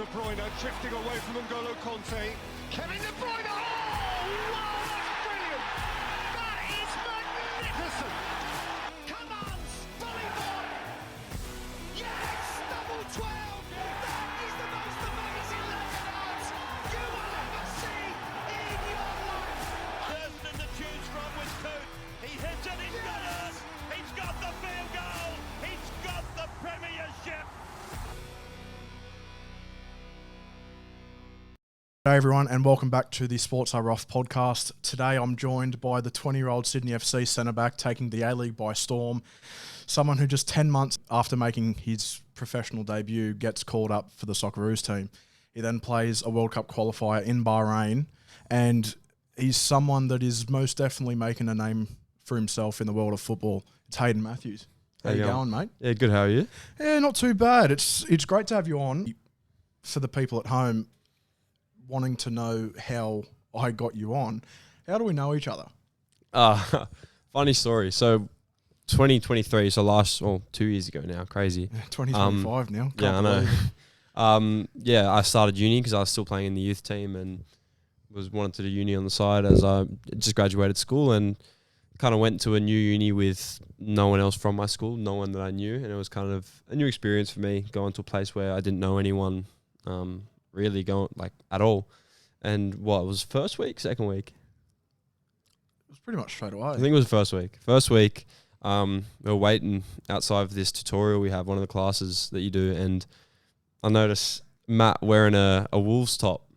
De Bruyne drifting away from N'Golo Conte. Kevin De Bruyne. Oh, wow, that's brilliant. That is magnificent. Come on, Stolly boy. Yes, double 12. That is the most amazing left dance you will ever see in your life. Person to choose from with two. He hits it, he's got it. He's got the field goal. He's got the premiership. Hey everyone, and welcome back to the Sports Are Off podcast. Today I'm joined by the 20-year-old Sydney FC centre-back taking the A-League by storm, someone who just 10 months after making his professional debut gets called up for the Socceroos team. He then plays a World Cup qualifier in Bahrain, and he's someone that is most definitely making a name for himself in the world of football. It's Hayden Matthews. How you going, mate? Yeah, good. How are you? Yeah, not too bad. It's great to have you on. For the people at home wanting to know how I got you on, how do we know each other? Funny story. So 2023, so 2 years ago now, crazy. 2025 now. Yeah, I know. Believe I started uni because I was still playing in the youth team and wanted to do uni on the side as I just graduated school and kind of went to a new uni with no one else from my school, no one that I knew, and it was kind of a new experience for me going to a place where I didn't know anyone really going like at all. And it was first week, second week? It was pretty much straight away. I think it was first week. First week, we were waiting outside of this tutorial we have, one of the classes that you do, and I noticed Matt wearing a Wolves top,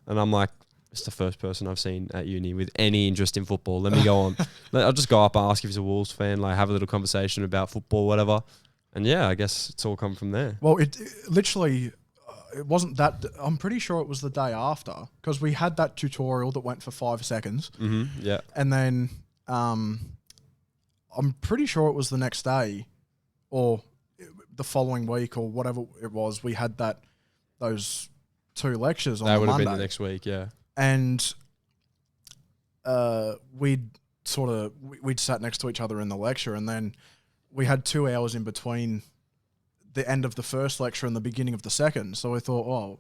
and I'm like, it's the first person I've seen at uni with any interest in football. Let me go on. I'll just go up and ask if he's a Wolves fan, like have a little conversation about football, whatever. And yeah, I guess it's all come from there. Well, it literally, it wasn't that. I'm pretty sure it was the day after because we had that tutorial that went for 5 seconds. Mm-hmm, yeah. And then I'm pretty sure it was the next day or the following week or whatever it was. We had those 2 lectures on That would have Monday. been the next week, yeah. And we'd sat next to each other in the lecture, and then we had 2 hours in between the end of the first lecture and the beginning of the second. So we thought,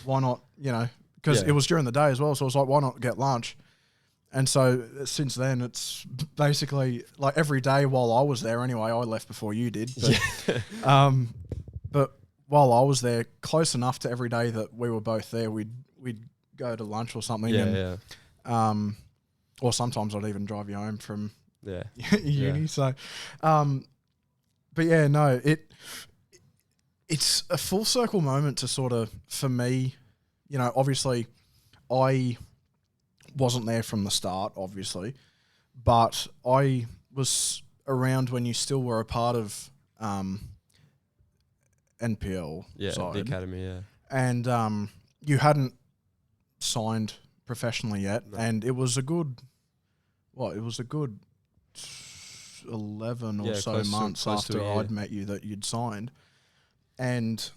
why not, because it was during the day as well. So I was like, why not get lunch? And so since then, it's basically like every day while I was there anyway. I left before you did. But, but while I was there, close enough to every day that we were both there, we'd go to lunch or something. Or sometimes I'd even drive you home from uni. Yeah. So, but yeah, no, it's a full circle moment to sort of, for me, obviously I wasn't there from the start, obviously, but I was around when you still were a part of NPL side. The Academy, yeah. And you hadn't signed professionally yet, No. and it was a good 11 or so months close to after a year. I'd met you that you'd signed. And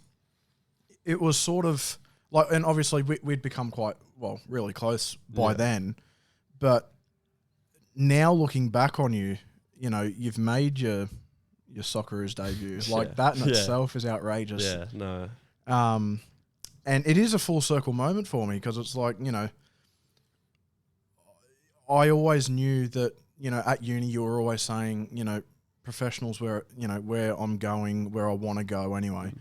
it was sort of like, and obviously we'd become really close by then, but now looking back on you, you've made your Socceroos debut. Like that in itself is outrageous. Yeah, no. And it is a full circle moment for me because it's like, I always knew that, at uni you were always saying, professionals where I'm going, where I want to go anyway.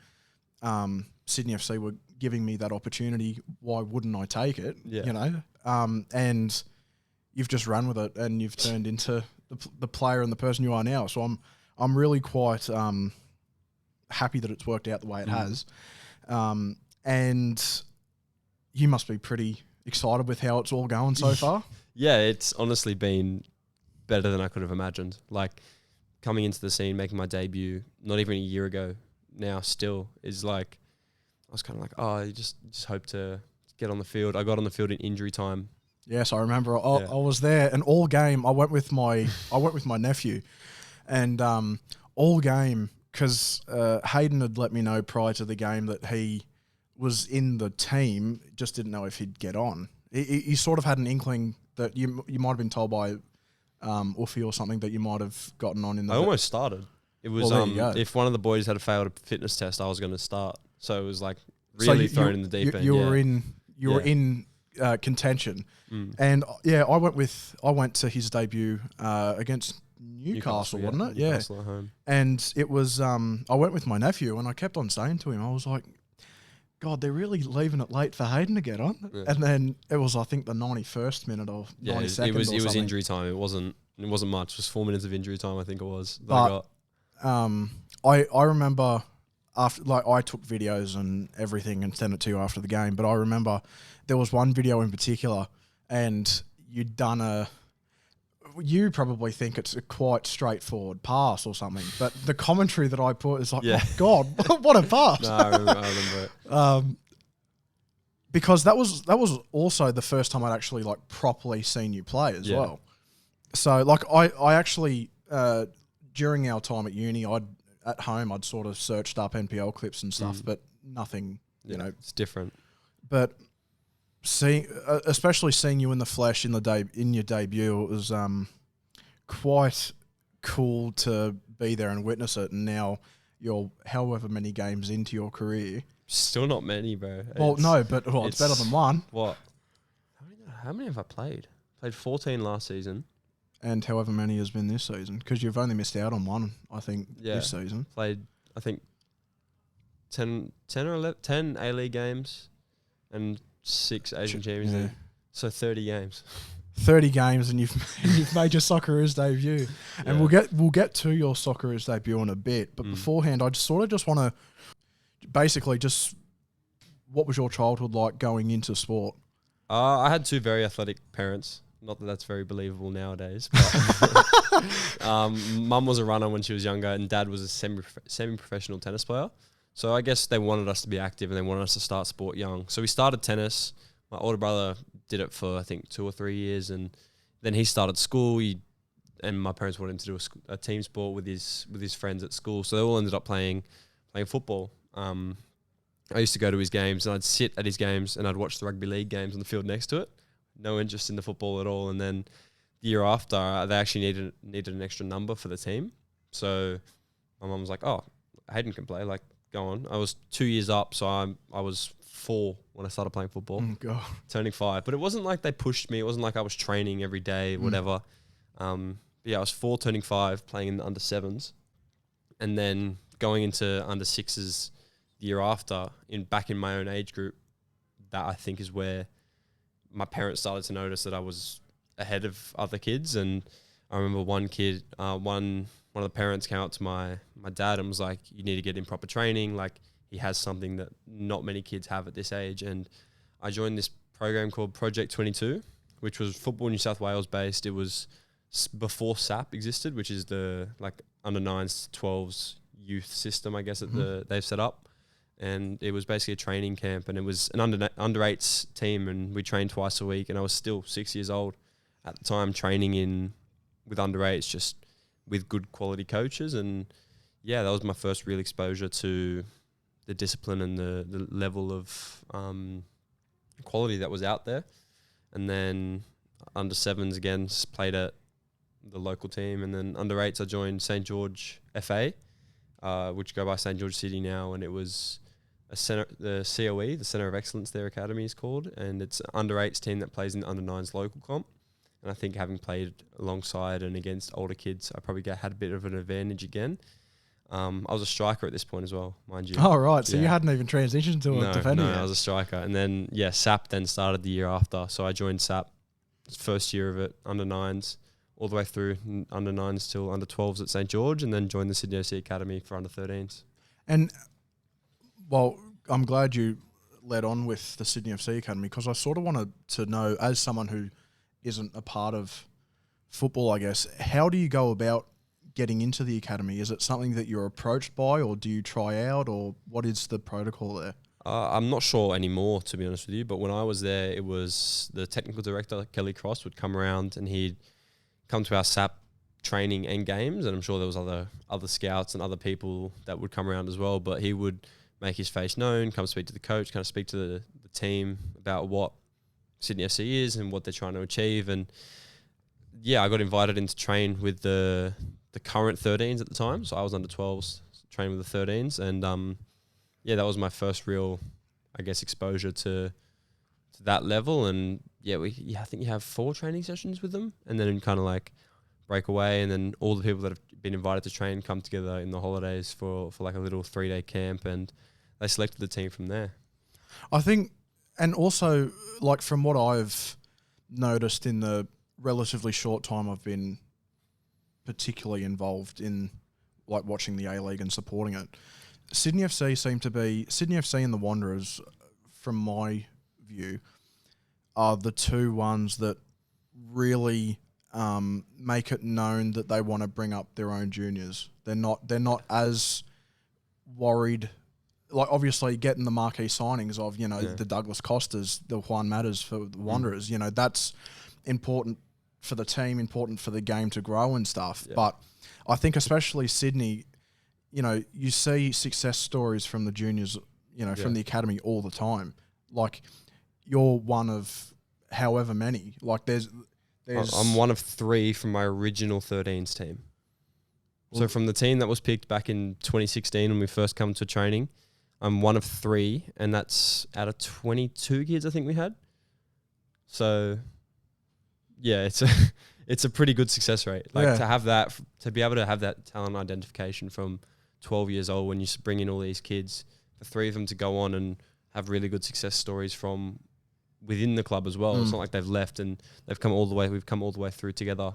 Sydney FC were giving me that opportunity. Why wouldn't I take it? Yeah. And you've just run with it and you've turned into the player and the person you are now. So I'm really quite happy that it's worked out the way it has. And you must be pretty excited with how it's all going so far. Yeah, it's honestly been better than I could have imagined. Like, coming into the scene, making my debut, not even a year ago now still, is like, I was kind of like, you just hope to get on the field. I got on the field in injury time. Yes, I remember. I was there, and all game I went with my nephew, and all game because Hayden had let me know prior to the game that he was in the team, just didn't know if he'd get on. He sort of had an inkling that you might have been told by Uffy or something that you might have gotten on in the... I almost started. It was Well, there you go. if one of the boys had a failed fitness test, I was going to start. So it was like really thrown in the deep end. You were in contention, and I went to his debut against Newcastle, wasn't it? Newcastle at home. And it was I went with my nephew, and I kept on saying to him, I was like, God, they're really leaving it late for Hayden to get on. Yeah. And then it was, I think, the 91st minute or 92nd. It was injury time. It wasn't much. It was 4 minutes of injury time, I think it was. But I remember after, like, I took videos and everything and sent it to you after the game. But I remember there was one video in particular, and you'd done you probably think it's a quite straightforward pass or something, but the commentary that I put is like, oh God, what a pass! No, I remember it. Because that was also the first time I'd actually like properly seen you play as well. So like I actually during our time at uni, at home I'd sort of searched up NPL clips and stuff, but nothing. You know, it's different. But especially seeing you in the flesh in your debut, it was quite cool to be there and witness it. And now you're however many games into your career. Still not many, bro. Well, no, but it's better than one. What? How many have I played? Played 14 last season. And however many has been this season, because you've only missed out on one, I think, this season. Played, I think, 10 or 11, 10 A-League games and 6 Asian Champions League. So 30 games. 30 games, and you've made your Socceroos debut. Yeah. And we'll get to your Socceroos debut in a bit. But beforehand, I just want to basically just, what was your childhood like going into sport? I had 2 very athletic parents. Not that that's very believable nowadays. But Mum was a runner when she was younger, and Dad was a semi-professional tennis player. So I guess they wanted us to be active, and they wanted us to start sport young. So we started tennis. My older brother did it for, I think, 2 or 3 years, and then he started school. And my parents wanted him to do a team sport with his friends at school. So they all ended up playing football. I used to go to his games, and I'd sit at his games, and I'd watch the rugby league games on the field next to it. No interest in the football at all. And then the year after, they actually needed an extra number for the team. So my mum was like, "Oh, Hayden can play. Like, go on." I was 2 years up, so I was 4 when I started playing football. Oh God. Turning 5. But it wasn't like they pushed me. It wasn't like I was training every day, whatever. But yeah, I was 4 turning 5, playing in the under 7s. And then going into under 6s the year after, back in my own age group, that I think is where my parents started to notice that I was ahead of other kids. And I remember one kid, one of the parents came up to my dad and was like, "You need to get in proper training. Like, he has something that not many kids have at this age." And I joined this program called Project 22, which was Football New South Wales based. It was before SAP existed, which is the like under 9s to 12s youth system, I guess, that they've set up. And it was basically a training camp, and it was an under 8s team, and we trained twice a week. And I was still 6 years old at the time, training with under 8s, just with good quality coaches. And yeah, that was my first real exposure to the discipline and the level of quality that was out there. And then under 7s again, played at the local team. And then under 8s, I joined St. George FA, which go by St. George City now. And it was the COE, the Centre of Excellence, their academy is called. And it's an under 8s team that plays in the under 9s local comp. And I think having played alongside and against older kids, I probably had a bit of an advantage again. I was a striker at this point as well, mind you. Oh, right. So you hadn't even transitioned to a defender yet. No, I was a striker. And then, SAP then started the year after. So I joined SAP, first year of it, under 9s, all the way through under 9s till under 12s at St. George, and then joined the Sydney FC Academy for under 13s. And, well, I'm glad you led on with the Sydney FC Academy, because I sort of wanted to know, as someone who isn't a part of football, I guess, how do you go about getting into the academy? Is it something that you're approached by, or do you try out, or what is the protocol there? I'm not sure anymore, to be honest with you, but when I was there, it was the technical director, Kelly Cross, would come around and he'd come to our SAP training and games, and I'm sure there was other scouts and other people that would come around as well, but he would make his face known, come speak to the coach, kind of speak to the team about what Sydney FC is and what they're trying to achieve. And yeah, I got invited in to train with the current 13s at the time. So I was under 12s, training with the 13s. And that was my first real, I guess, exposure to that level. And I think you have 4 training sessions with them, and then kind of like break away, and then all the people that have been invited to train come together in the holidays for like a little 3-day camp, and they selected the team from there. I think, and also like from what I've noticed in the relatively short time I've been particularly involved in like watching the A-League and supporting it, Sydney FC and the Wanderers, from my view, are the two ones that really make it known that they want to bring up their own juniors. They're not as worried. Like, obviously getting the marquee signings of, the Douglas Costas, the Juan Matters for the Wanderers, that's important for the team, important for the game to grow and stuff. Yeah. But I think especially Sydney, you see success stories from the juniors, from the academy all the time. Like, you're one of however many. Like, there's I'm one of 3 from my original 13s team. So from the team that was picked back in 2016 when we first come to training, I'm one of 3, and that's out of 22 kids I think we had. So, yeah, it's a pretty good success rate. Like, to have that, to be able to have that talent identification from 12 years old when you bring in all these kids, for 3 of them to go on and have really good success stories from within the club as well. It's not like they've left and we've come all the way through together.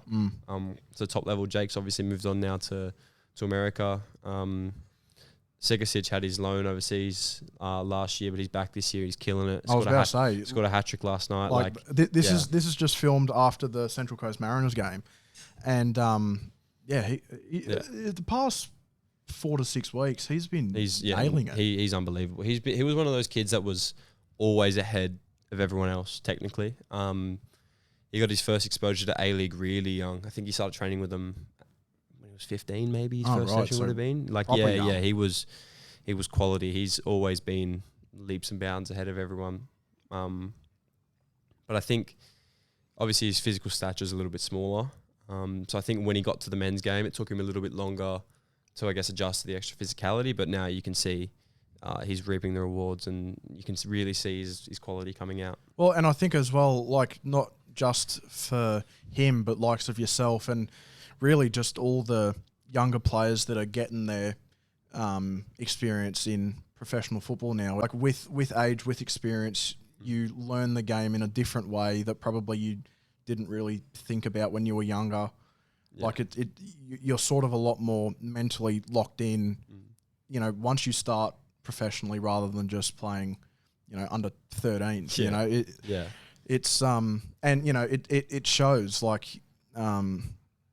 So top level, Jake's obviously moved on now to America. Segasic had his loan overseas last year, but he's back this year. He's killing it. He scored a hat-trick last night. This is just filmed after the Central Coast Mariners game, and the past 4 to 6 weeks he's been nailing it. He's unbelievable. He was one of those kids that was always ahead of everyone else technically. He got his first exposure to A-League really young. I think he started training with them when he was 15, maybe his first session would have been. He was quality. He's always been leaps and bounds ahead of everyone. But I think obviously his physical stature is a little bit smaller. So I think when he got to the men's game, it took him a little bit longer to, I guess, adjust to the extra physicality. But now you can see he's reaping the rewards, and you can really see his quality coming out. Well, and I think as well, like, not just for him, but likes of yourself and really just all the younger players that are getting their experience in professional football now. Like, with age, with experience, you learn the game in a different way that probably you didn't really think about when you were younger. Yeah. Like, you're sort of a lot more mentally locked in, once you start professionally rather than just playing, under 13s. It's it shows, like,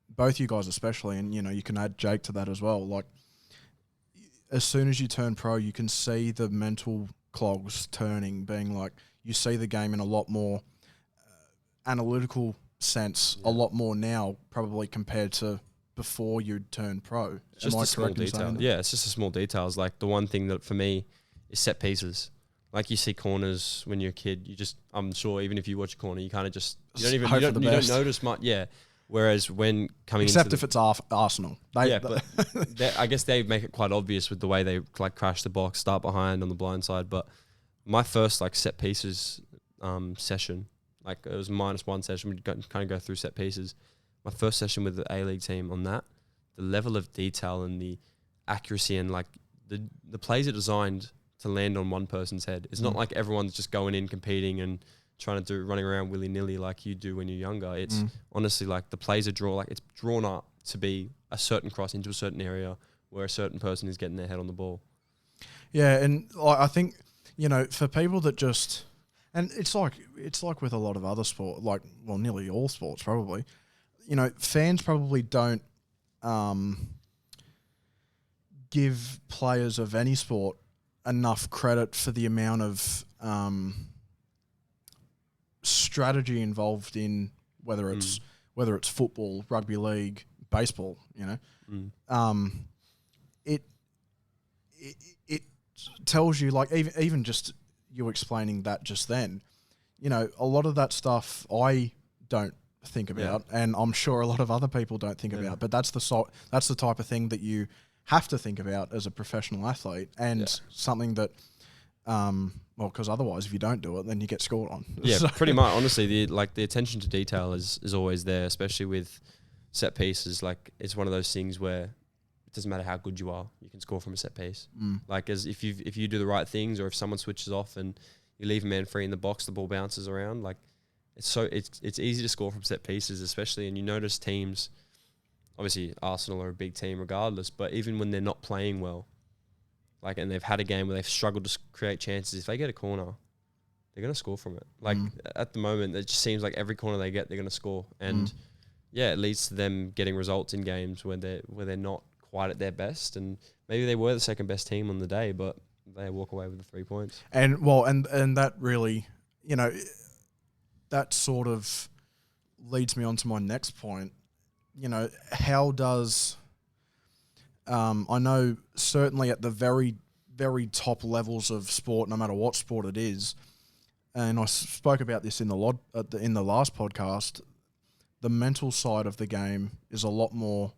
both you guys especially, and you can add Jake to that as well. Like, as soon as you turn pro, you can see the mental clogs turning, being like, you see the game in a lot more analytical sense, a lot more now, probably compared to before you'd turn pro. It's just a small detail. Yeah, it's just a small details. Like, the one thing that for me is set pieces. Like, you see corners when you're a kid, I'm sure even if you watch a corner, you kind of just, you don't notice much. Yeah. Whereas when coming except if it's Arsenal. But I guess they make it quite obvious with the way they like crash the box, start behind on the blind side. But my first like set pieces session, like it was -1 session, we'd kind of go through set pieces. My first session with the A-League team on that, the level of detail and the accuracy and like the plays are designed to land on one person's head. It's not like everyone's just going in competing and trying to running around willy-nilly like you do when you're younger. It's honestly like the plays are it's drawn up to be a certain cross into a certain area where a certain person is getting their head on the ball. Yeah, and I think, for people that just, and it's like with a lot of other sport, like, well, nearly all sports probably, fans probably don't give players of any sport enough credit for the amount of strategy involved in whether it's football, rugby league, baseball. It tells you, like, even just you explaining that just then, a lot of that stuff I don't think about, and I'm sure a lot of other people don't think about. But that's the type of thing that you have to think about as a professional athlete, and something that Well, because otherwise, if you don't do it, then you get scored on. Yeah, So- pretty much. Honestly, the attention to detail is always there, especially with set pieces. Like, it's one of those things where it doesn't matter how good you are, you can score from a set piece. Like, as if you do the right things, or if someone switches off and you leave a man free in the box, the ball bounces around. Like, it's easy to score from set pieces, especially. And you notice teams, obviously Arsenal are a big team regardless, but even when they're not playing well, like, and they've had a game where they've struggled to create chances, if they get a corner, they're going to score from it. Like, at the moment, it just seems like every corner they get, they're going to score. And yeah, it leads to them getting results in games where they're not quite at their best, and maybe they were the second best team on the day, but they walk away with the 3 points. And well, and that really, you know, that sort of leads me on to my next point. You know, how does I know certainly at the very, very top levels of sport, no matter what sport it is, and I spoke about this in the last podcast, the mental side of the game is a lot more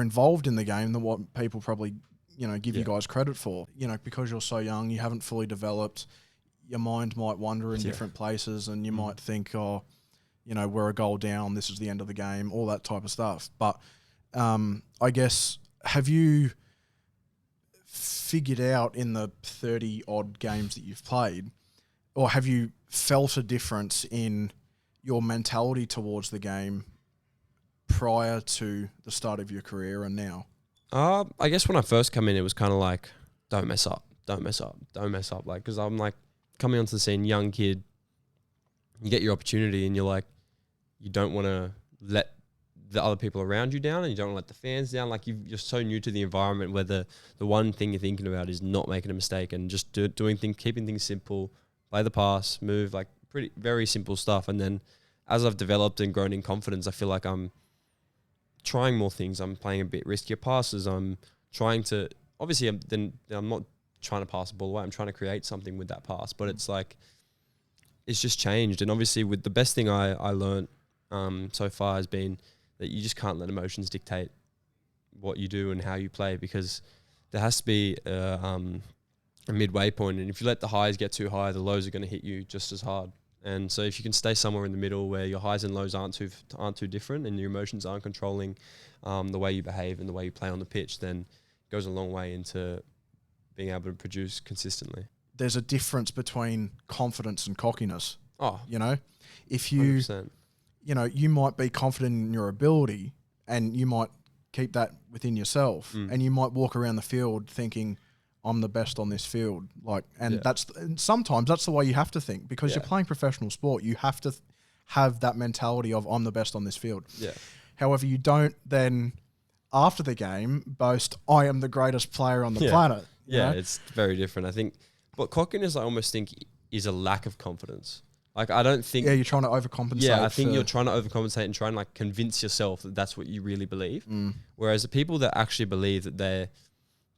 involved in the game than what people probably, you know, give you guys credit for. You know, because you're so young, you haven't fully developed, your mind might wander in different places, and you might think, oh, you know, we're a goal down, this is the end of the game, all that type of stuff. But I guess, have you figured out in the 30-odd games that you've played, or have you felt a difference in your mentality towards the game prior to the start of your career and now? I guess when I first come in, it was kind of like, don't mess up. Like, because I'm like coming onto the scene, young kid, you get your opportunity and you're like, you don't want to let the other people around you down, and you don't want to let the fans down. Like, you're so new to the environment where the one thing you're thinking about is not making a mistake and just doing things, keeping things simple, play the pass, move, like very simple stuff. And then as I've developed and grown in confidence, I feel like I'm trying more things. I'm playing a bit riskier passes. I'm trying to, obviously I'm not trying to pass the ball away. I'm trying to create something with that pass, but it's like, it's just changed. And obviously with the best thing I learned so far has been that you just can't let emotions dictate what you do and how you play, because there has to be a midway point. And if you let the highs get too high, the lows are going to hit you just as hard. And so if you can stay somewhere in the middle where your highs and lows aren't too different, and your emotions aren't controlling the way you behave and the way you play on the pitch, then it goes a long way into being able to produce consistently. There's a difference between confidence and cockiness. Oh, you know, if you, 100%. you know, you might be confident in your ability and you might keep that within yourself, and you might walk around the field thinking, I'm the best on this field. Like, and and sometimes that's the way you have to think, because you're playing professional sport. You have to have that mentality of, I'm the best on this field. Yeah. However, you don't then, after the game, boast, I am the greatest player on the planet. Yeah, know? it's very different. I think, but cockiness, I almost think, is a lack of confidence. Like, I don't think... Yeah, you're trying to overcompensate. Yeah, I think you're trying to overcompensate and try and, like, convince yourself that that's what you really believe. Whereas the people that actually believe that they're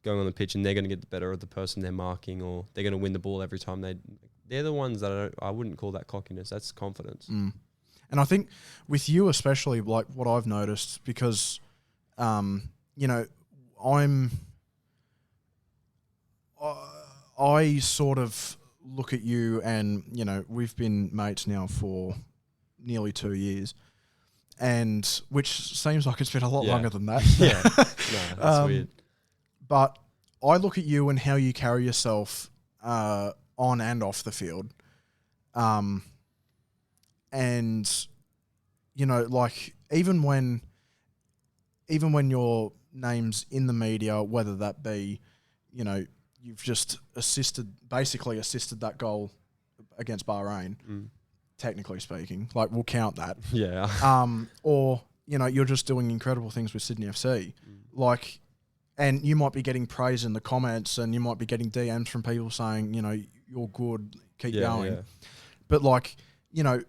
going on the pitch and they're going to get the better of the person they're marking, or they're going to win the ball every time, they're the ones that I wouldn't call that cockiness. That's confidence. And I think with you especially, like what I've noticed, because, you know, I sort of look at you, and, you know, we've been mates now for nearly 2 years, and which seems like it's been a lot longer than that. Yeah. No, that's weird. But I look at you and how you carry yourself on and off the field. And, you know, like, even when your name's in the media, whether that be, you know, you've just basically assisted that goal against Bahrain, technically speaking, like, we'll count that. Yeah. Or, you know, you're just doing incredible things with Sydney FC. Like, and you might be getting praise in the comments, and you might be getting DMs from people saying, you know, you're good, keep going. Yeah. But, like, you know,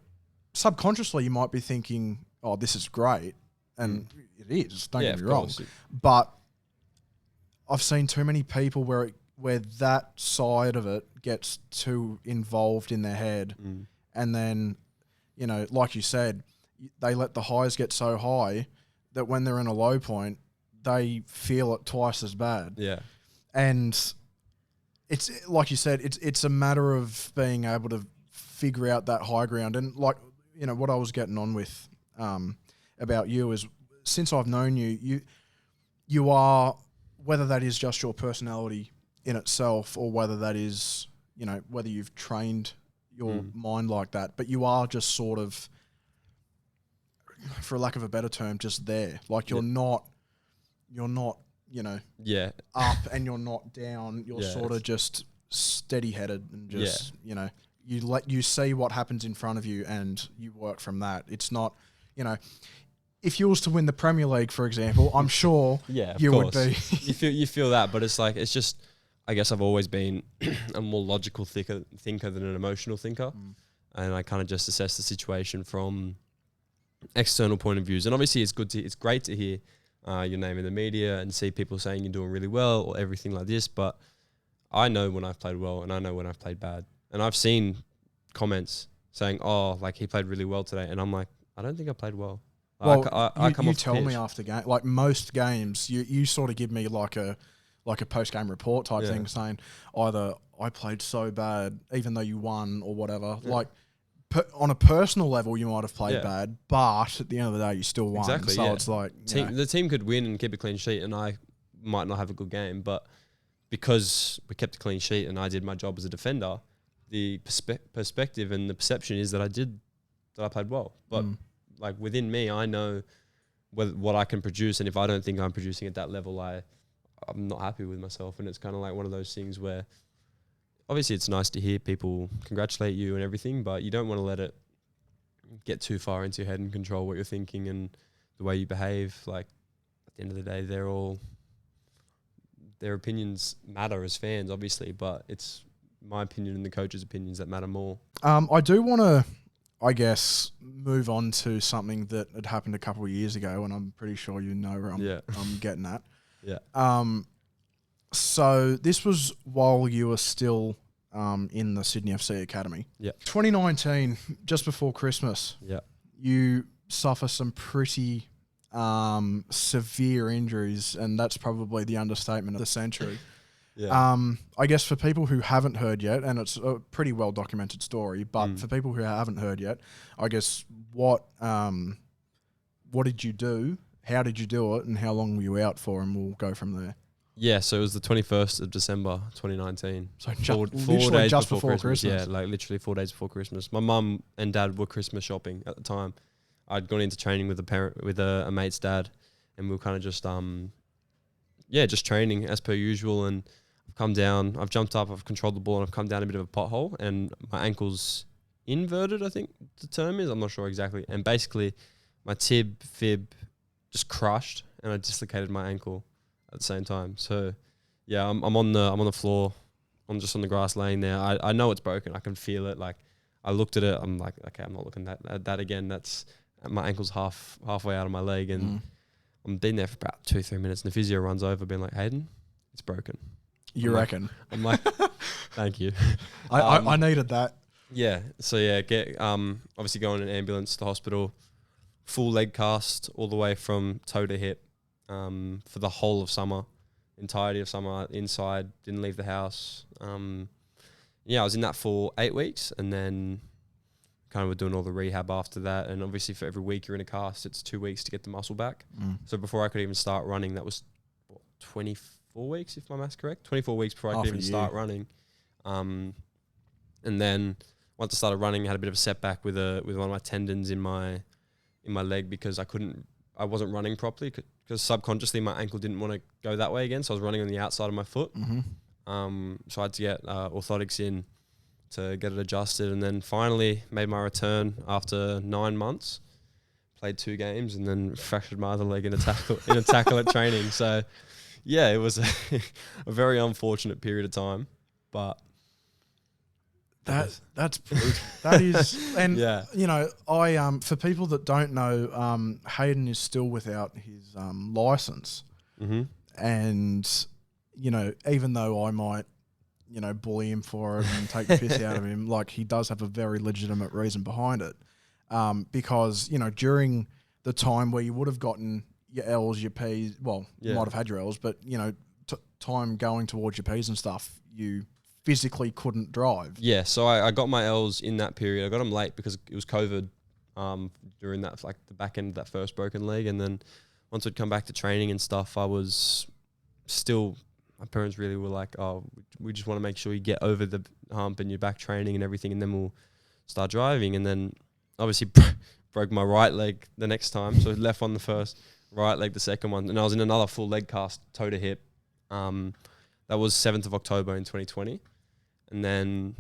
subconsciously you might be thinking, oh, this is great. And it is, don't get me wrong. But I've seen too many people where that side of it gets too involved in their head. And then, you know, like you said, they let the highs get so high that when they're in a low point, they feel it twice as bad. Yeah. And it's like you said, it's a matter of being able to figure out that high ground. And like, you know, what I was getting on with about you is, since I've known you, you are, whether that is just your personality in itself or whether that is, you know, whether you've trained your mind like that, but you are just sort of, for lack of a better term, just there. Like you're not, you know, up and you're not down. You're sort of just steady-headed and just, you know, you see what happens in front of you and you work from that. It's not, you know, if you was to win the Premier League, for example, I'm sure you would be. you feel that, but it's like, it's just, I guess I've always been a more logical thinker than an emotional thinker. And I kind of just assess the situation from external point of views. And obviously it's great to hear your name in the media and see people saying you're doing really well or everything like this. But I know when I've played well and I know when I've played bad. And I've seen comments saying, oh, like he played really well today. And I'm like, I don't think I played well. Well, I come you off the tell me pitch. after game, like most games, you sort of give me like a post-game report type thing, saying either I played so bad, even though you won or whatever. Like on a personal level, you might have played bad, but at the end of the day, you still won. Exactly, so it's like, the team could win and keep a clean sheet, and I might not have a good game, but because we kept a clean sheet and I did my job as a defender, the perspective and the perception is that I played well. But like within me, I know what I can produce, and if I don't think I'm producing at that level, I'm not happy with myself. And it's kind of like one of those things where obviously it's nice to hear people congratulate you and everything, but you don't want to let it get too far into your head and control what you're thinking and the way you behave. Like at the end of the day, their opinions matter as fans, obviously, but it's my opinion and the coach's opinions that matter more. I do want to, I guess, move on to something that had happened a couple of years ago, and I'm pretty sure you know where I'm getting at. So this was while you were still in the Sydney FC Academy. 2019, just before Christmas. You suffer some pretty severe injuries, and that's probably the understatement of the century. I guess for people who haven't heard yet, and it's a pretty well documented story, but for people who haven't heard yet, I guess what did you do? How did you do it? And how long were you out for? And we'll go from there. Yeah, so it was the 21st of December, 2019. So four days just before Christmas. Yeah, like literally 4 days before Christmas. My mum and dad were Christmas shopping at the time. I'd gone into training with a mate's dad, and we were kind of just just training as per usual. And I've come down, I've jumped up, I've controlled the ball, and I've come down a bit of a pothole, and my ankle's inverted, I think the term is. I'm not sure exactly. And basically, my fib just crushed, and I dislocated my ankle at the same time. So yeah, I'm on the floor. I'm just on the grass laying there. I know it's broken. I can feel it. Like I looked at it. I'm like, okay, I'm not looking at that again. That's my ankle's halfway out of my leg, and I'm been there for about 2-3 minutes, and the physio runs over, being like, Hayden, it's broken. You reckon? I'm like, thank you. I needed that. Yeah. So yeah, obviously going in an ambulance to the hospital, full leg cast all the way from toe to hip, for the whole of summer, entirety of summer, inside, didn't leave the house. I was in that for 8 weeks, and then kind of were doing all the rehab after that. And obviously for every week you're in a cast, it's 2 weeks to get the muscle back. So before I could even start running, that was 24 weeks, if my math's correct. 24 weeks before I could even start running. And then once I started running, I had a bit of a setback with one of my tendons in my leg, because I wasn't running properly, because subconsciously my ankle didn't want to go that way again. So I was running on the outside of my foot. So I had to get orthotics in to get it adjusted, and then finally made my return after 9 months. Played 2 games and then fractured my other leg in a tackle at training. So yeah, it was a very unfortunate period of time, but that's brutal. That is, and you know, I for people that don't know, Hayden is still without his license, and you know, even though I might, you know, bully him for it and take the piss out of him, like he does have a very legitimate reason behind it, because you know, during the time where you would have gotten your L's, your P's, well, you might have had your L's, but you know, time going towards your P's and stuff, you physically couldn't drive. Yeah, so I got my L's in that period. I got them late because it was COVID during that, like the back end of that first broken leg. And then once I'd come back to training and stuff, I was still, my parents really were like, oh, we just want to make sure you get over the hump and you're back training and everything, and then we'll start driving. And then obviously broke my right leg the next time. So left on the first, right leg the second one. And I was in another full leg cast, toe to hip. That was 7th of October in 2020. And then,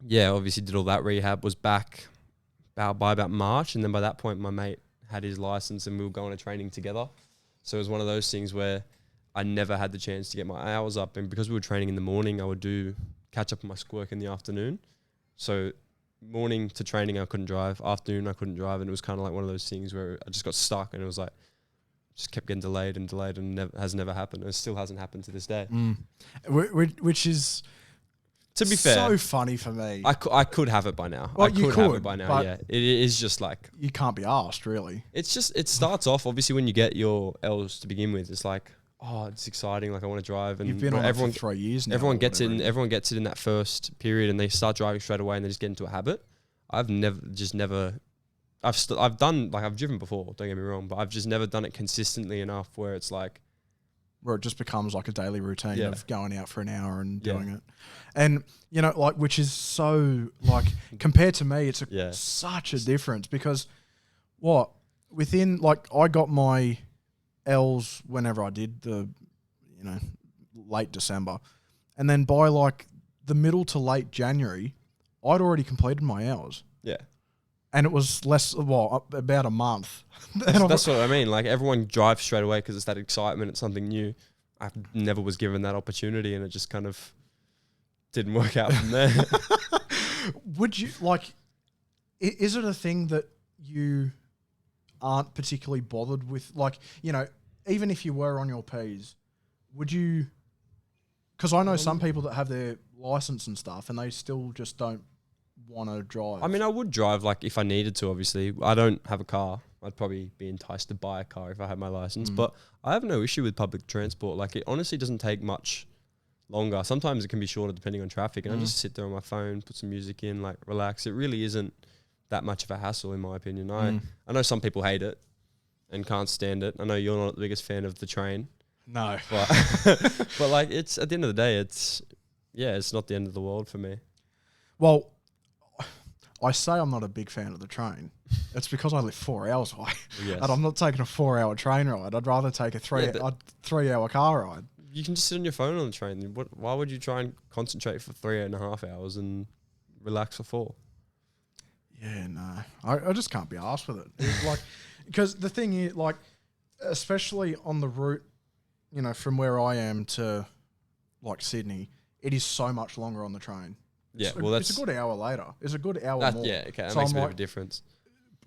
yeah, obviously did all that rehab, was back by about March. And then by that point, my mate had his license and we were going to training together. So it was one of those things where I never had the chance to get my hours up. And because we were training in the morning, I would catch up on my schoolwork in the afternoon. So morning to training, I couldn't drive. Afternoon, I couldn't drive. And it was kind of like one of those things where I just got stuck, and it was like, just kept getting delayed and has never happened. It still hasn't happened to this day. Which is, to be fair, so funny for me. I could have it by now. Well, I could have it by now, but yeah. It is just like, you can't be asked, really. it's just, it starts off, obviously, when you get your L's to begin with, it's like, oh, it's exciting, like I want to drive. And You've been on everyone, it for 3 years now. everyone or gets whatever in, it is. everyone gets it in that first period, and they start driving straight away, and they just get into a habit. I've driven before, don't get me wrong, but I've just never done it consistently enough where it's like, where it just becomes like a daily routine Yeah. of going out for an hour and Yeah. doing it. And, you know, like, which is so, like, compared to me, it's Yeah. such a difference because within, like, I got my L's whenever I did late December. And then by like the middle to late January, I'd already completed my L's. yeah. And it was about a month. That's what I mean. Like, everyone drives straight away because it's that excitement. It's something new. I never was given that opportunity, and it just kind of didn't work out from there. Would you, like, is it a thing that you aren't particularly bothered with? Like, you know, even if you were on your Ps, would you, because I know some people that have their license and stuff and they still just don't want to drive. I mean, I would drive, like, if I needed to, obviously. I don't have a car. I'd probably be enticed to buy a car if I had my license. But I have no issue with public transport. Like, it honestly doesn't take much longer. Sometimes it can be shorter depending on traffic. And I just sit there on my phone, put some music in, like, relax. It really isn't that much of a hassle, in my opinion. I know some people hate it and can't stand it. I know you're not the biggest fan of the train. No. But, but like, it's, at the end of the day, it's not the end of the world for me. Well, I say I'm not a big fan of the train. It's because I live 4 hours away. Yes. And I'm not taking a 4-hour train ride. I'd rather take a 3-hour car ride. You can just sit on your phone on the train. Why would you try and concentrate for 3.5 hours and relax for 4? Yeah, no. I just can't be arsed with it. It's like, because the thing is, like, especially on the route, you know, from where I am to, like, Sydney, it is so much longer on the train. Yeah, It's a good hour later. It's a good hour more. Yeah, okay, that So makes I'm a bit like, of a difference.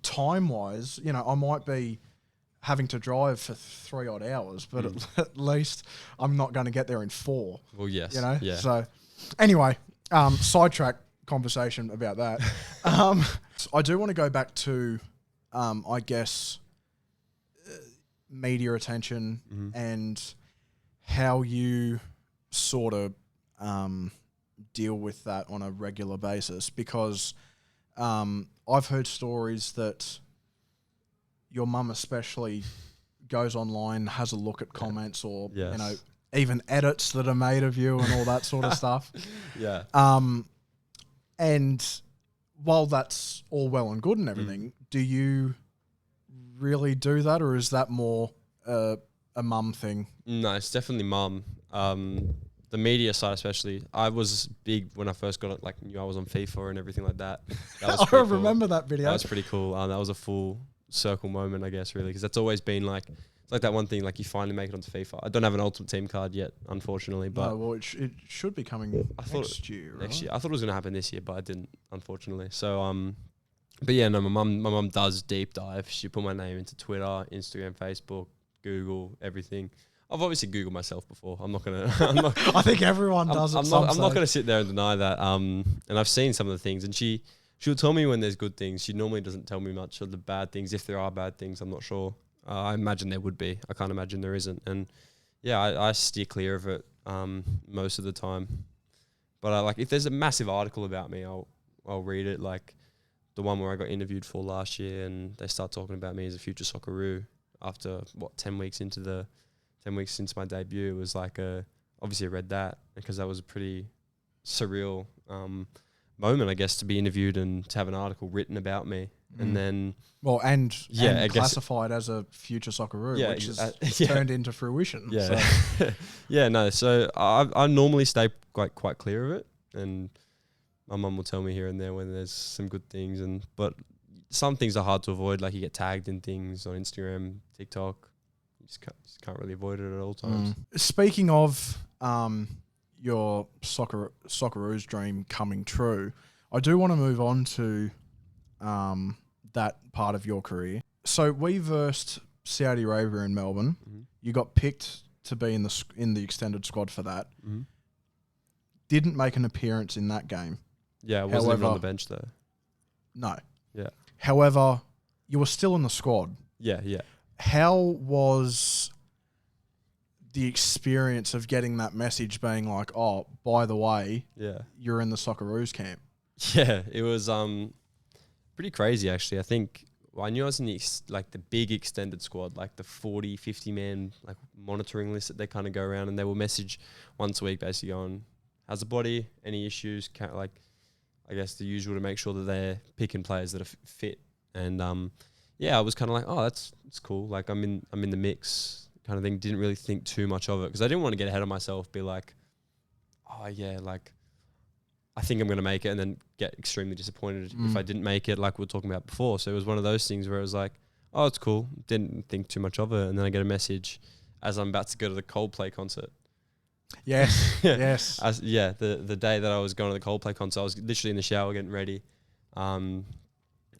time-wise, you know, I might be having to drive for 3 odd hours, but at least I'm not going to get there in 4. Well, yes, You know? yeah. So, anyway, sidetrack conversation about that. I do want to go back to, I guess, media attention and how you sort of deal with that on a regular basis, because I've heard stories that your mum especially goes online, has a look at comments or, Yes. you know, even edits that are made of you and all that sort of stuff. Yeah. And while that's all well and good and everything, do you really do that, or is that more a mum thing? No, it's definitely mum. The media side especially. I was big when I first got it, like, knew I was on FIFA and everything like that. That was I pretty cool. remember that video. That was pretty cool. That was a full circle moment, I guess, really, because that's always been like, it's like that one thing, like, you finally make it onto FIFA. I don't have an Ultimate Team card yet, unfortunately, but No, well, it should be coming next year, right? next year. I thought it was going to happen this year, but it didn't, unfortunately. So, but yeah, no, my mum does deep dive. She put my name into Twitter, Instagram, Facebook, Google, everything. I've obviously Googled myself before. I'm not gonna. I think everyone does. I'm not gonna sit there and deny that. And I've seen some of the things, and she'll tell me when there's good things. She normally doesn't tell me much of the bad things. If there are bad things, I'm not sure. I imagine there would be. I can't imagine there isn't. And yeah, I steer clear of it most of the time. But like if there's a massive article about me, I'll read it. Like the one where I got interviewed for last year, and they start talking about me as a future Socceroo after 10 weeks into my debut. It was like obviously I read that because that was a pretty surreal moment, I guess, to be interviewed and to have an article written about me. And then and I guess classified as a future Socceroo, which is turned into fruition. Yeah, So. yeah, no. So I normally stay quite clear of it, and my mum will tell me here and there when there's some good things, but some things are hard to avoid. Like you get tagged in things on Instagram, TikTok. You just can't really avoid it at all times. Speaking of your Socceroos dream coming true, I do want to move on to that part of your career. So we versed Saudi Arabia in Melbourne. Mm-hmm. You got picked to be in the extended squad for that. Mm-hmm. Didn't make an appearance in that game. Yeah, I wasn't even on the bench though. No. Yeah. However, you were still in the squad. Yeah, yeah. How was the experience of getting that message being like, oh, by the way, you're in the Socceroos camp? Yeah, it was pretty crazy actually. I think I knew I was in the big extended squad, like the 40, 50 man like monitoring list that they kind of go around, and they will message once a week basically going, how's the body, any issues, I guess the usual to make sure that they're picking players that are fit. And I was kind of like, oh, that's cool. Like I'm in the mix kind of thing. Didn't really think too much of it because I didn't want to get ahead of myself, be like, oh yeah, like I think I'm going to make it, and then get extremely disappointed if I didn't make it, like we were talking about before. So it was one of those things where it was like, oh, it's cool. Didn't think too much of it. And then I get a message as I'm about to go to the Coldplay concert. Yes, yes. The day that I was going to the Coldplay concert, I was literally in the shower getting ready. And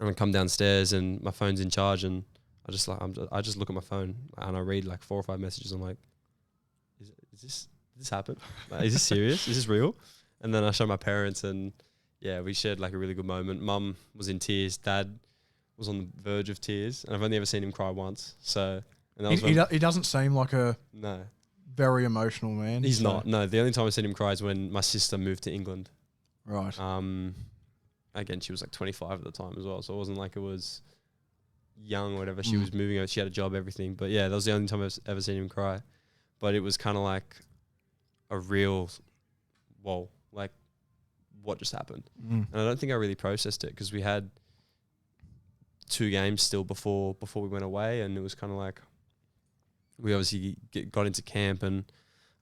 I come downstairs and my phone's in charge, and I just look at my phone and I read like 4 or 5 messages. I'm like, is this happen? Like, is this serious? Is this real? And then I show my parents, and we shared like a really good moment. Mum was in tears. Dad was on the verge of tears, and I've only ever seen him cry once. So, and that he doesn't seem like a no very emotional man. He's not. No, the only time I've seen him cry is when my sister moved to England. Right. Again, she was like 25 at the time as well, so it wasn't like it was young or whatever. She was moving over. She had a job, everything. But yeah, that was the only time I've ever seen him cry. But it was kind of like a real, whoa, like what just happened? And I don't think I really processed it because we had 2 games still before we went away, and it was kind of like we obviously got into camp, and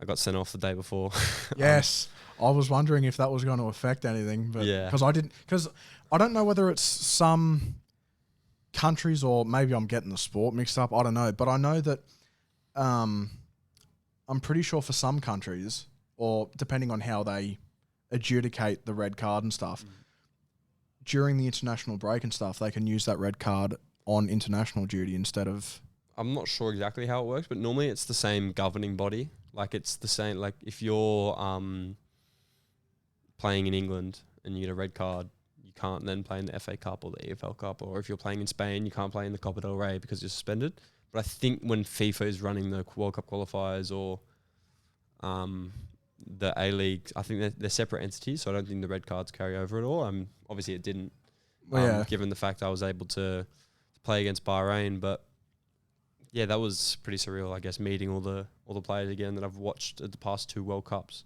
I got sent off the day before. Yes. I was wondering if that was going to affect anything, but because I don't know whether it's some countries or maybe I'm getting the sport mixed up. I don't know, but I know that I'm pretty sure for some countries, or depending on how they adjudicate the red card and stuff, during the international break and stuff, they can use that red card on international duty instead of. I'm not sure exactly how it works, but normally it's the same governing body. Like it's the same. Like if you're playing in England and you get a red card, you can't then play in the FA Cup or the EFL Cup. Or if you're playing in Spain, you can't play in the Copa del Rey because you're suspended. But I think when FIFA is running the World Cup qualifiers or the A-League, I think they're separate entities, so I don't think the red cards carry over at all. Obviously it didn't, given the fact I was able to play against Bahrain. But yeah, that was pretty surreal, I guess, meeting all the players again that I've watched at the past 2 World Cups,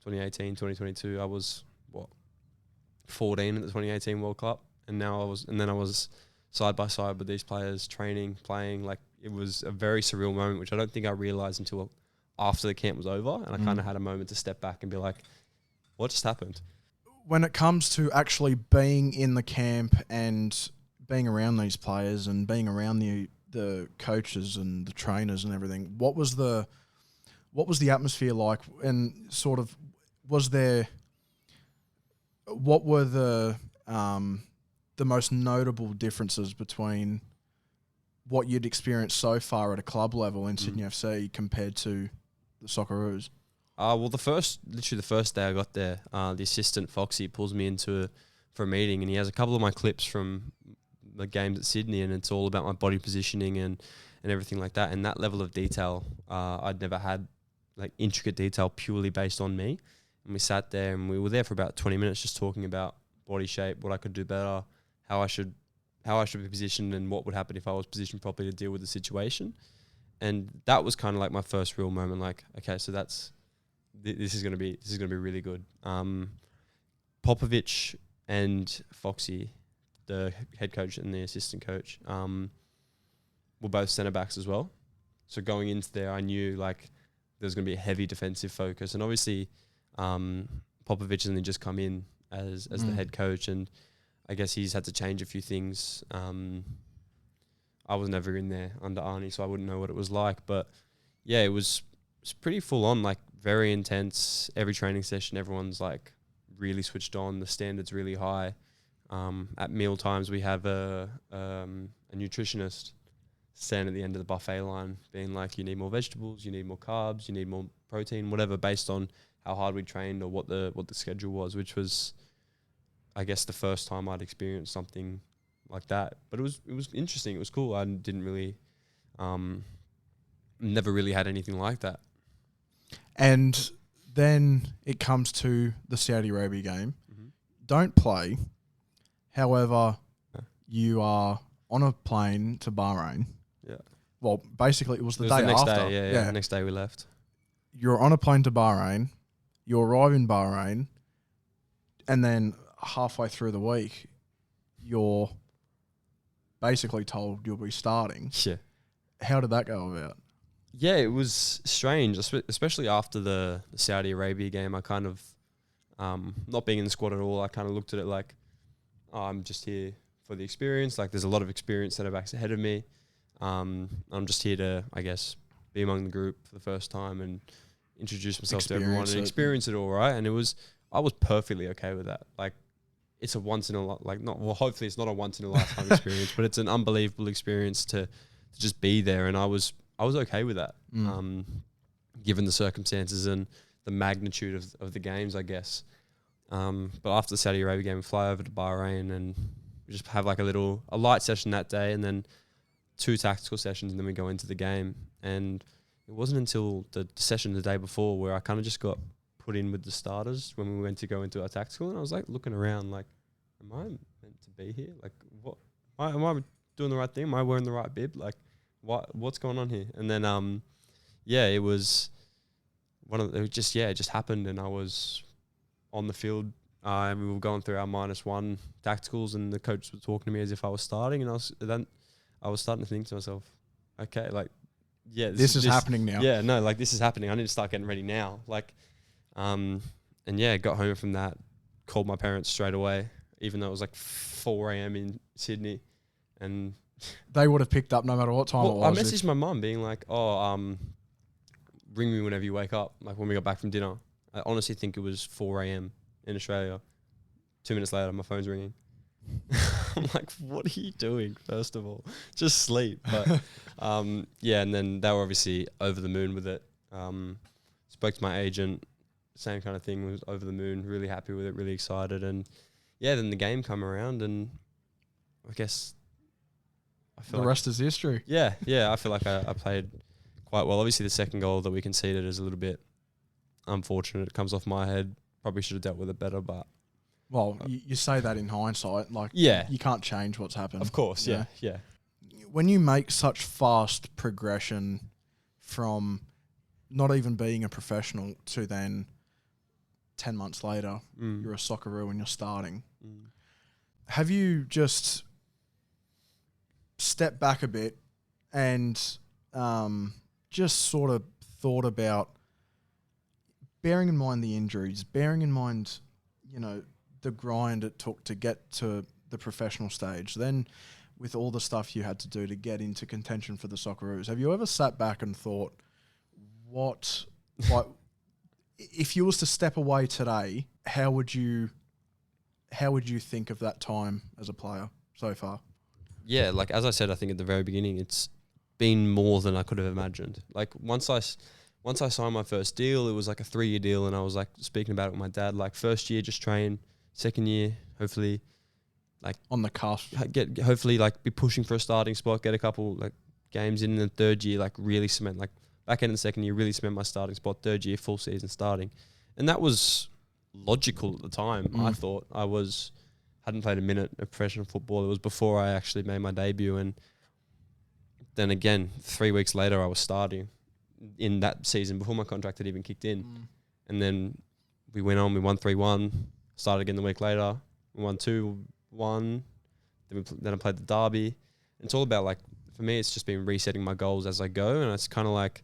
2018, 2022. I was 14 at the 2018 World Cup, and then I was side by side with these players, training, playing. Like it was a very surreal moment, which I don't think I realized until after the camp was over, and I kind of had a moment to step back and be like, what just happened? When it comes to actually being in the camp and being around these players and being around the coaches and the trainers and everything, what was the atmosphere like, and sort of what were the most notable differences between what you'd experienced so far at a club level in Sydney FC compared to the Socceroos? Well, literally the first day I got there, the assistant Foxy pulls me for a meeting, and he has a couple of my clips from the games at Sydney, and it's all about my body positioning and and everything like that. And that level of detail, I'd never had, like intricate detail purely based on me. And we sat there and we were there for about 20 minutes just talking about body shape, what I could do better, how I should be positioned, and what would happen if I was positioned properly to deal with the situation. And that was kind of like my first real moment. Like, okay, so this is gonna be really good. Popovic and Foxy, the head coach and the assistant coach, were both centre backs as well. So going into there, I knew like there was going to be a heavy defensive focus, and obviously Popovic has only just come in as the head coach, and I guess he's had to change a few things. I was never in there under Arnie, so I wouldn't know what it was like. But yeah, it was pretty full on, like very intense. Every training session, everyone's like really switched on. The standard's really high. At meal times, we have a nutritionist stand at the end of the buffet line, being like, "You need more vegetables, you need more carbs, you need more protein, whatever," based on how hard we trained or what the schedule was, which was, I guess, the first time I'd experienced something like that. But it was interesting. It was cool. I didn't really, never really had anything like that. And then it comes to the Saudi Arabia game. Don't play. However, you are on a plane to Bahrain. Yeah. Well, basically, it was the It day was the next after. day, yeah. Next day we left. You're on a plane to Bahrain. You arrive in Bahrain. And then halfway through the week, you're basically told you'll be starting. Yeah. How did that go about? Yeah, it was strange, especially after the Saudi Arabia game. I kind of, not being in the squad at all, I kind of looked at it like, oh, I'm just here for the experience. Like, there's a lot of experience centre backs ahead of me. I'm just here to, I guess, be among the group for the first time and introduce myself to everyone and experience it all, right? And I was perfectly okay with that. Like, it's a hopefully it's not a once in a lifetime experience, but it's an unbelievable experience to just be there. And I was okay with that, given the circumstances and the magnitude of the games, I guess. But after the Saudi Arabia game, we fly over to Bahrain and we just have like a light session that day, and then 2 tactical sessions, and then we go into the game. And it wasn't until the session the day before where I kind of just got put in with the starters when we went to go into our tactical, and I was like looking around like, am I meant to be here? Like, what? Am I doing the right thing? Am I wearing the right bib? Like, what's going on here? And then it was it just happened, and I was on the field, and we were going through our -1 tacticals, and the coach was talking to me as if I was starting, and I was starting to think to myself, okay, like, yeah, this is happening now. Yeah, no, like, this is happening. I need to start getting ready now. Like, and yeah, got home from that, called my parents straight away, even though it was like 4 a.m. in Sydney, and they would have picked up no matter what time it was. I messaged my mum being like, ring me whenever you wake up, like when we got back from dinner. I honestly think it was 4 a.m. in Australia. 2 minutes later, my phone's ringing. I'm like, what are you doing? First of all, just sleep. But yeah, and then they were obviously over the moon with it. Spoke to my agent, same kind of thing, was over the moon, really happy with it, really excited. And yeah, then the game come around, and I guess I feel the rest is history. Yeah, I feel like I played quite well. Obviously, the second goal that we conceded is a little bit unfortunate. It comes off my head. Probably should have dealt with it better, but... Well, you say that in hindsight. Like, yeah, you can't change what's happened. Of course, yeah. When you make such fast progression from not even being a professional to then 10 months later, you're a Socceroo and you're starting. Have you just stepped back a bit and just sort of thought about, bearing in mind the injuries, bearing in mind, the grind it took to get to the professional stage, then with all the stuff you had to do to get into contention for the Socceroos, have you ever sat back and thought, if you was to step away today, how would you think of that time as a player so far? Yeah, like as I said, I think at the very beginning, it's been more than I could have imagined. Like once I signed my first deal, it was like a 3-year deal, and I was like speaking about it with my dad. Like, first year just train, second year hopefully like on the cusp, hopefully like be pushing for a starting spot, get a couple like games in the third year, like really cement, like back end of the second year, really cement my starting spot. Third year, full season starting. And that was logical at the time. I thought hadn't played a minute of professional football. It was before I actually made my debut. And then again, 3 weeks later, I was starting in that season before my contract had even kicked in. And then we went on, we won 3-1, started again the week later, we won 2-1, then I played the derby. And it's all about, like, for me, it's just been resetting my goals as I go, and it's kind of like,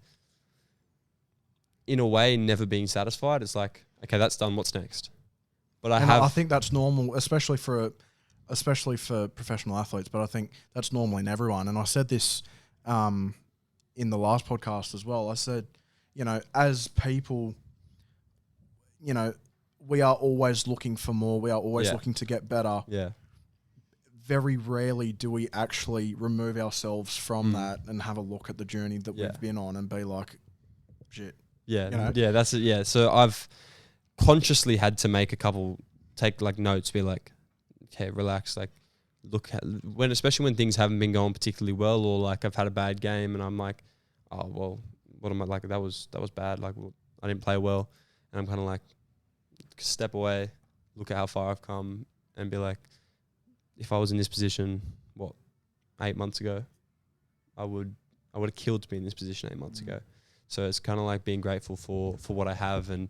in a way, never being satisfied. It's like, okay, that's done, what's next? But I think that's normal, especially for professional athletes, but I think that's normal in everyone. And I said this in the last podcast as well. I said, you know, as people, you know, we are always looking for more. We are always looking to get better. Yeah. Very rarely do we actually remove ourselves from that and have a look at the journey that we've been on and be like, shit. Yeah. You know? Yeah, that's it. Yeah. So I've consciously had to take like notes, be like, okay, relax, like look at especially when things haven't been going particularly well, or like I've had a bad game and I'm like, oh, well, what am I like? That was bad. Like, well, I didn't play well. And I'm kind of like, step away, look at how far I've come and be like, if I was in this position, 8 months ago, I would have killed to be in this position 8 months ago. So it's kind of like being grateful for what I have. And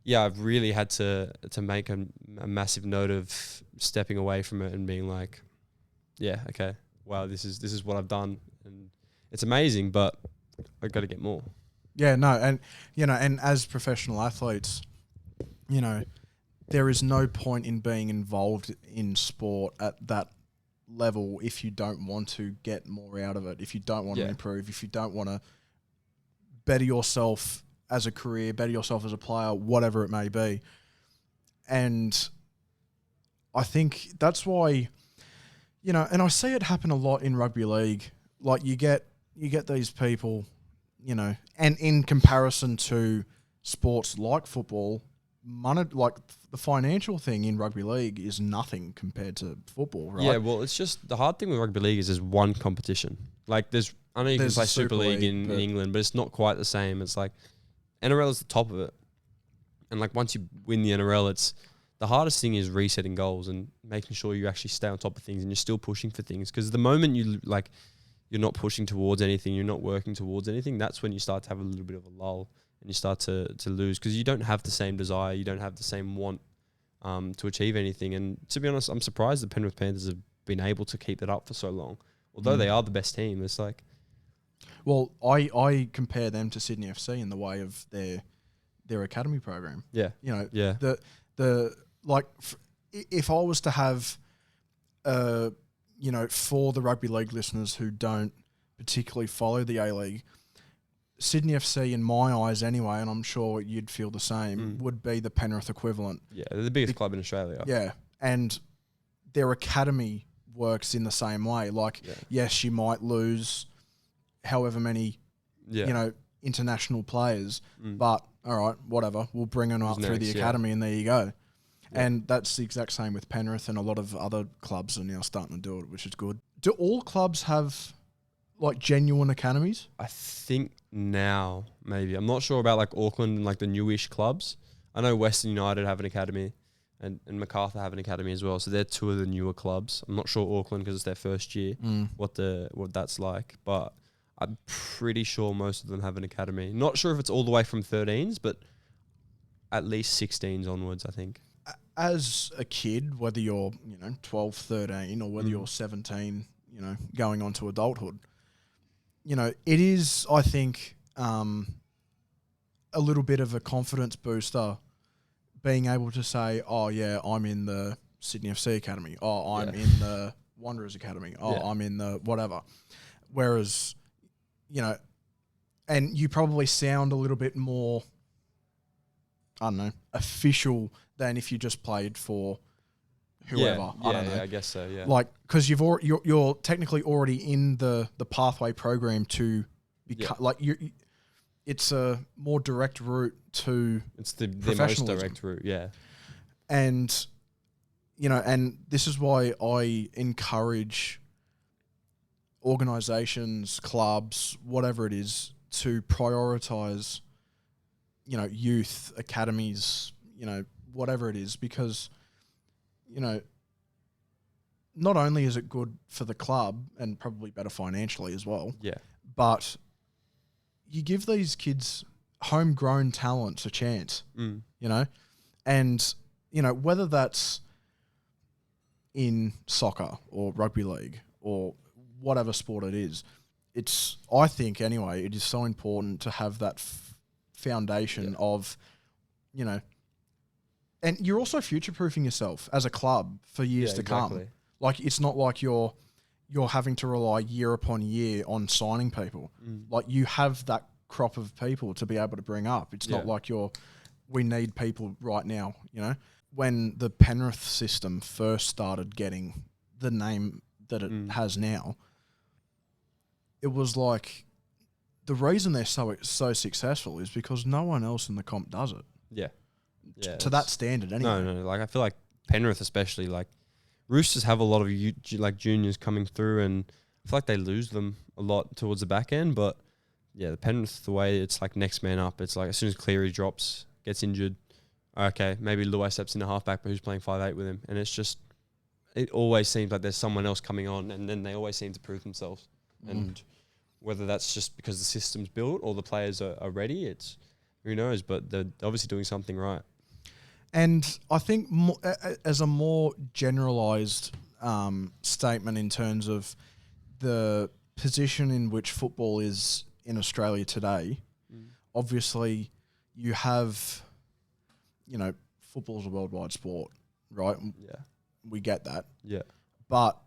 yeah, I've really had to make a massive note of stepping away from it and being like, yeah, okay, wow, this is what I've done. And it's amazing, but I've got to get more. Yeah, no, and you know, and as professional athletes, you know, there is no point in being involved in sport at that level if you don't want to get more out of it, if you don't want to improve, if you don't want to better yourself as a career, better yourself as a player, whatever it may be. And I think that's why, you know, and I see it happen a lot in rugby league. Like you get these people, you know, and in comparison to sports like football, like the financial thing in rugby league is nothing compared to football, right? Yeah, well, it's just the hard thing with rugby league is there's one competition. Like I know you can play Super League in England, but it's not quite the same. It's like NRL is the top of it. And like once you win the NRL, it's the hardest thing is resetting goals and making sure you actually stay on top of things and you're still pushing for things. Because the moment you're not pushing towards anything, you're not working towards anything, that's when you start to have a little bit of a lull and you start to lose because you don't have the same desire, you don't have the same want to achieve anything. And to be honest, I'm surprised the Penrith Panthers have been able to keep it up for so long. Although they are the best team, it's like... Well, I compare them to Sydney FC in the way of their academy program. Yeah. You know, yeah. If I was to have, you know, for the rugby league listeners who don't particularly follow the A-League, Sydney FC, in my eyes anyway, and I'm sure you'd feel the same, would be the Penrith equivalent. Yeah, they're the biggest club in Australia. Yeah, and their academy works in the same way. Like, yes, you might lose however many, you know, international players, but all right, whatever, we'll bring them up through the academy and there you go. Yeah. And that's the exact same with Penrith, and a lot of other clubs are now starting to do it, which is good. Do all clubs have like genuine academies? I think now, maybe. I'm not sure about like Auckland and like the newish clubs. I know Western United have an academy and Macarthur have an academy as well. So they're two of the newer clubs. I'm not sure Auckland, because it's their first year, what that's like. But I'm pretty sure most of them have an academy. Not sure if it's all the way from 13s, but at least 16s onwards, I think. As a kid, whether you're, 12, 13, or whether you're 17, going on to adulthood, it is, I think, a little bit of a confidence booster being able to say, oh, yeah, I'm in the Sydney FC Academy. Oh, I'm in the Wanderers Academy. Oh, I'm in the whatever. Whereas, and you probably sound a little bit more, I don't know, official than if you just played for whoever. I don't know. Yeah, I guess so. Yeah, like because you're technically already in the pathway program to become it's a more direct route to the most direct route. Yeah, and and this is why I encourage organisations, clubs, whatever it is, to prioritise, youth, academies, whatever it is, because, not only is it good for the club and probably better financially as well, but you give these kids homegrown talents a chance, and, whether that's in soccer or rugby league or whatever sport it is, I think anyway, it is so important to have that foundation of, and you're also future-proofing yourself as a club for years to come. Like, it's not like you're having to rely year upon year on signing people. Like, you have that crop of people to be able to bring up. It's not like we need people right now, When the Penrith system first started getting the name that it has now, it was like the reason they're so successful is because no one else in the comp does it. To that standard anyway. No. Like, I feel like Penrith especially, like, Roosters have a lot of juniors coming through, and I feel like they lose them a lot towards the back end. But the Penrith, the way it's like next man up, it's like as soon as Cleary drops, gets injured, okay, maybe Luai steps in the halfback, but who's playing 5'8" with him? And it's just, it always seems like there's someone else coming on, and then they always seem to prove themselves. And whether that's just because the system's built or the players are ready, it's, who knows, but they're obviously doing something right. And I think as a more generalised statement in terms of the position in which football is in Australia today, obviously you have, football's a worldwide sport, right? Yeah. We get that. Yeah. But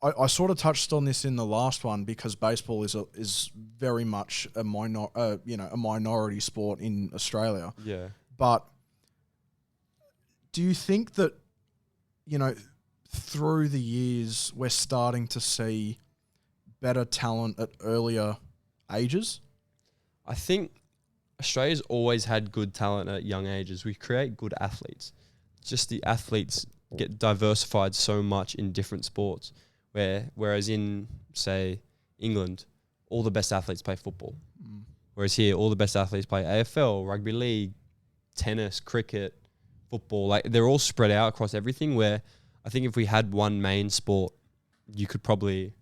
I sort of touched on this in the last one because baseball is very much a minority sport in Australia. Yeah. But do you think that, through the years we're starting to see better talent at earlier ages? I think Australia's always had good talent at young ages. We create good athletes. Just the athletes get diversified so much in different sports. Whereas in, say, England, all the best athletes play football. Whereas here, all the best athletes play AFL, rugby league, tennis, cricket, football. Like, they're all spread out across everything, where I think if we had one main sport, we'd probably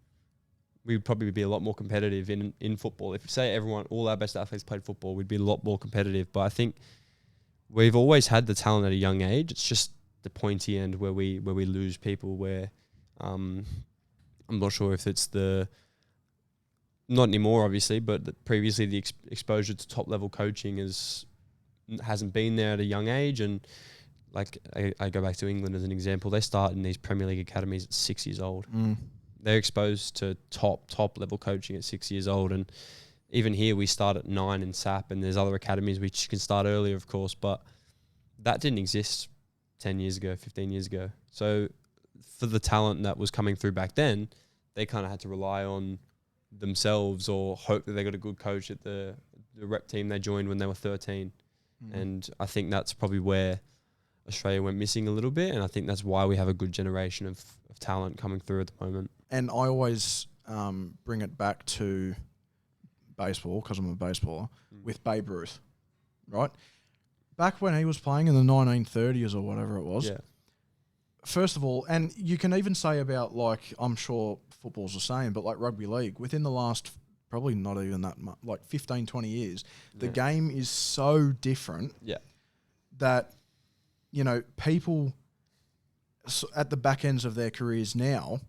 be a lot more competitive in football. If, say, all our best athletes played football, we'd be a lot more competitive. But I think we've always had the talent at a young age. It's just the pointy end where we lose people, where I'm not sure if it's not anymore, obviously, but previously the exposure to top level coaching hasn't been there at a young age. And like, I go back to England as an example. They start in these Premier League academies at 6 years old. They're exposed to top level coaching at 6 years old. And even here, we start at 9 in SAP, and there's other academies which can start earlier, of course, but that didn't exist 10 years ago, 15 years ago. So for the talent that was coming through back then, they kind of had to rely on themselves or hope that they got a good coach at the rep team they joined when they were 13. And I think that's probably where Australia went missing a little bit, and I think that's why we have a good generation of talent coming through at the moment. And I always bring it back to baseball, because I'm a baseballer, with Babe Ruth, right? Back when he was playing in the 1930s or whatever it was, first of all, and you can even say about, like, I'm sure football's the same, but like rugby league, within the last probably not even that much, like 15, 20 years, the game is so different that, people at the back ends of their careers now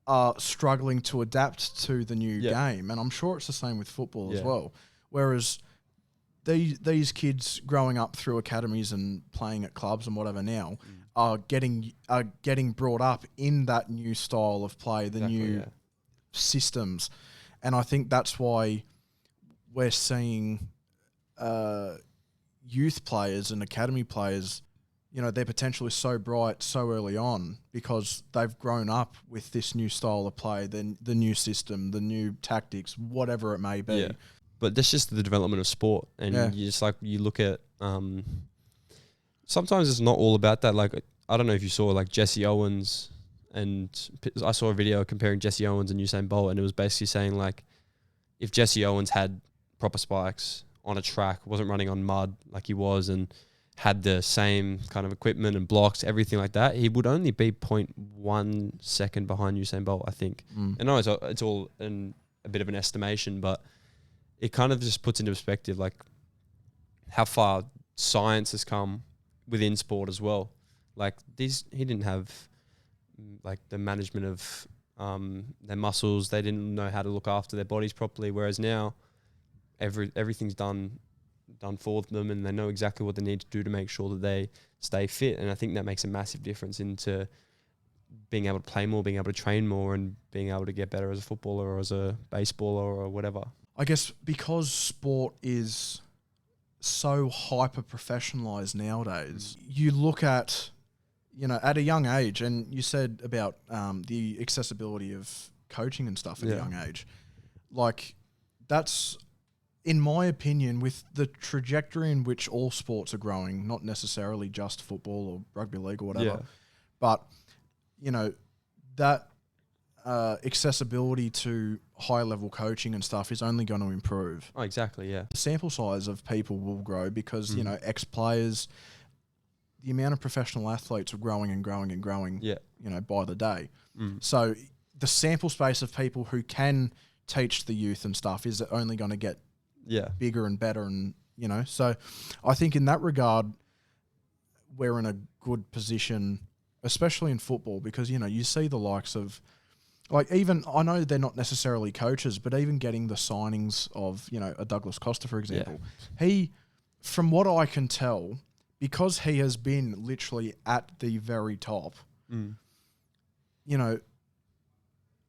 are struggling to adapt to the new game. And I'm sure it's the same with football as well. Whereas these kids growing up through academies and playing at clubs and whatever now are getting brought up in that new style of play, the new systems. And I think that's why we're seeing youth players and academy players, their potential is so bright so early on because they've grown up with this new style of play, the new system, the new tactics, whatever it may be. Yeah. But that's just the development of sport. And you just you look at, sometimes it's not all about that. Like, I don't know if you saw like Jesse Owens and I saw a video comparing Jesse Owens and Usain Bolt, and it was basically saying like, if Jesse Owens had proper spikes on a track, wasn't running on mud like he was, and had the same kind of equipment and blocks, everything like that, he would only be 0.1 second behind Usain Bolt, I think. And I know it's all a bit of an estimation, but it kind of just puts into perspective like how far science has come within sport as well. Like he didn't have like the management of their muscles. They didn't know how to look after their bodies properly. Whereas now, everything's done for them, and they know exactly what they need to do to make sure that they stay fit. And I think that makes a massive difference into being able to play more, being able to train more, and being able to get better as a footballer or as a baseballer or whatever. I guess because sport is so hyper professionalized nowadays, you look at, at a young age, and you said about the accessibility of coaching and stuff at a young age. Like, that's, in my opinion, with the trajectory in which all sports are growing, not necessarily just football or rugby league or whatever, but, that accessibility to high-level coaching and stuff is only going to improve. Oh, exactly, yeah. The sample size of people will grow because, ex-players, the amount of professional athletes are growing and growing and growing, by the day. So the sample space of people who can teach the youth and stuff is only going to get bigger and better. And, so I think in that regard, we're in a good position, especially in football, because, you see the likes of, like, even, I know they're not necessarily coaches, but even getting the signings of, a Douglas Costa, for example, he, from what I can tell, because he has been literally at the very top,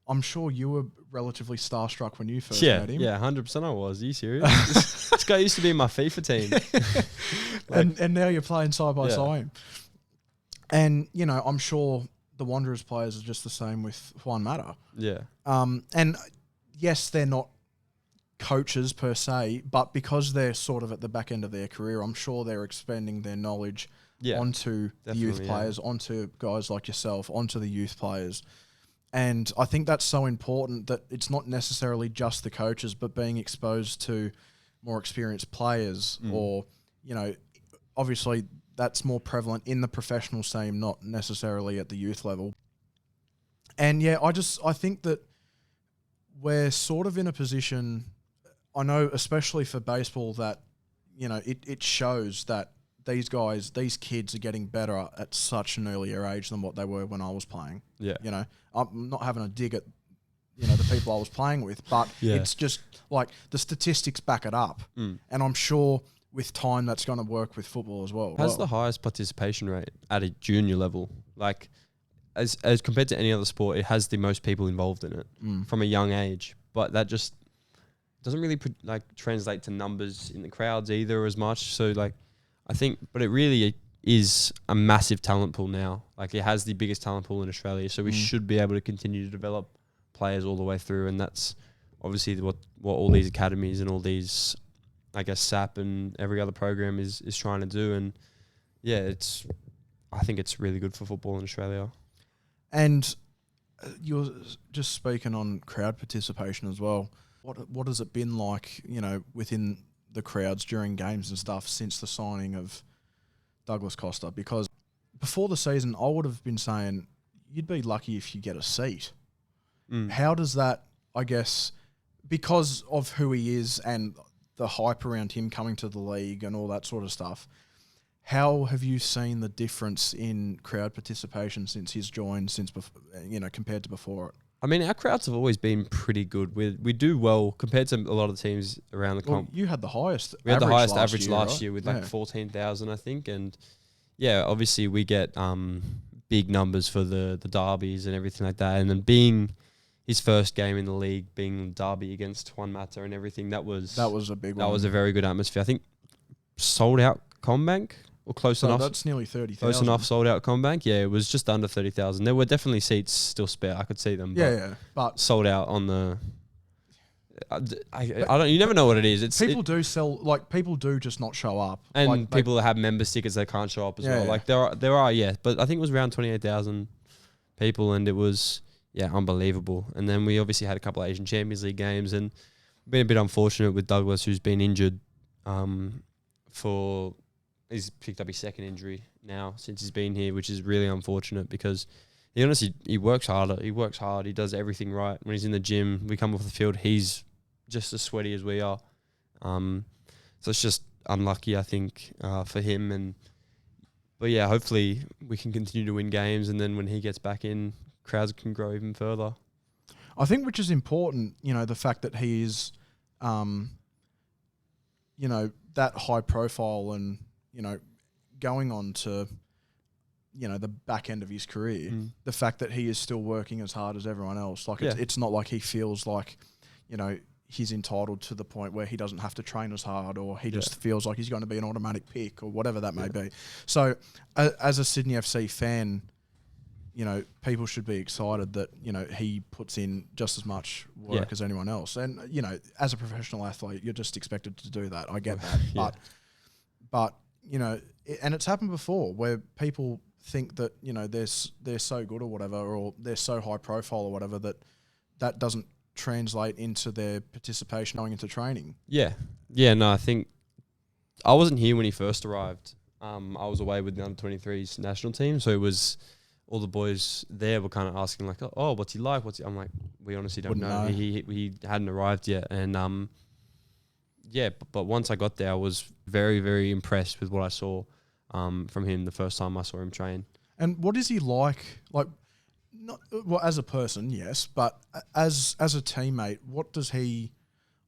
I'm sure you were relatively starstruck when you first met him. Yeah, 100% I was. Are you serious? This guy used to be in my FIFA team. And now you're playing side by side. And, I'm sure the Wanderers players are just the same with Juan Mata. Yeah. And yes, they're not coaches per se, but because they're sort of at the back end of their career, I'm sure they're expanding their knowledge onto the youth players, onto guys like yourself, onto the youth players. And I think that's so important that it's not necessarily just the coaches, but being exposed to more experienced players or, obviously that's more prevalent in the professional scene, not necessarily at the youth level. And I think that we're sort of in a position, I know especially for baseball, that, it shows that these kids are getting better at such an earlier age than what they were when I was playing. Yeah. I'm not having a dig at, the people I was playing with, but it's just like the statistics back it up. And I'm sure with time that's going to work with football as well. It has the highest participation rate at a junior level. Like, as compared to any other sport, it has the most people involved in it from a young age. But that just doesn't really translate to numbers in the crowds either as much. So I think, but it really is a massive talent pool now. Like, it has the biggest talent pool in Australia, so we should be able to continue to develop players all the way through, and that's obviously what all these academies and all these, I guess, SAP and every other program is trying to do. And I think it's really good for football in Australia. And you're just speaking on crowd participation as well. What has it been like, within the crowds during games and stuff since the signing of Douglas Costa? Because before the season, I would have been saying you'd be lucky if you get a seat. How does that, I guess, because of who he is and the hype around him coming to the league and all that sort of stuff, how have you seen the difference in crowd participation since he's joined, compared to before it? I mean, our crowds have always been pretty good. We do well compared to a lot of the teams around the comp. You had the highest. We had the highest average last year with 14,000, I think. And obviously we get big numbers for the derbies and everything like that. And then being his first game in the league, being derby against Juan Mata and everything, that was a big one. That was a very good atmosphere. I think sold out Combank. Or close enough. That's nearly 30,000. Close enough sold out Combank. Yeah, it was just under 30,000. There were definitely seats still spare. I could see them. But sold out on the. I don't. You never know what it is. People do just not show up. And people that have member stickers that can't show up as well. Like there are. But I think it was around 28,000 people, and it was unbelievable. And then we obviously had a couple of Asian Champions League games, and been a bit unfortunate with Douglas, who's been injured. He's picked up his second injury now since he's been here, which is really unfortunate because he works harder. He works hard. He does everything right. When he's in the gym, we come off the field, he's just as sweaty as we are. So it's just unlucky, I think, for him. But yeah, hopefully we can continue to win games, and then when he gets back in, crowds can grow even further. I think which is important, the fact that he is, that high profile and, going on to, the back end of his career, the fact that he is still working as hard as everyone else. Like, it's not like he feels like, he's entitled to the point where he doesn't have to train as hard, or he just feels like he's going to be an automatic pick, or whatever that may be. So as a Sydney FC fan, people should be excited that, he puts in just as much work as anyone else. And, as a professional athlete, you're just expected to do that. I get that. But and it's happened before where people think that, they're so good or whatever, or they're so high profile or whatever, that doesn't translate into their participation going into training. No, I think I wasn't here when he first arrived. I was away with the under-23s national team, so it was all the boys there were kind of asking like, oh, what's he like? I'm like, we honestly don't know. He hadn't arrived yet, and but once I got there, I was very, very impressed with what I saw from him the first time I saw him train. And what is he like? Like, not well as a person, yes, but as a teammate, what does he,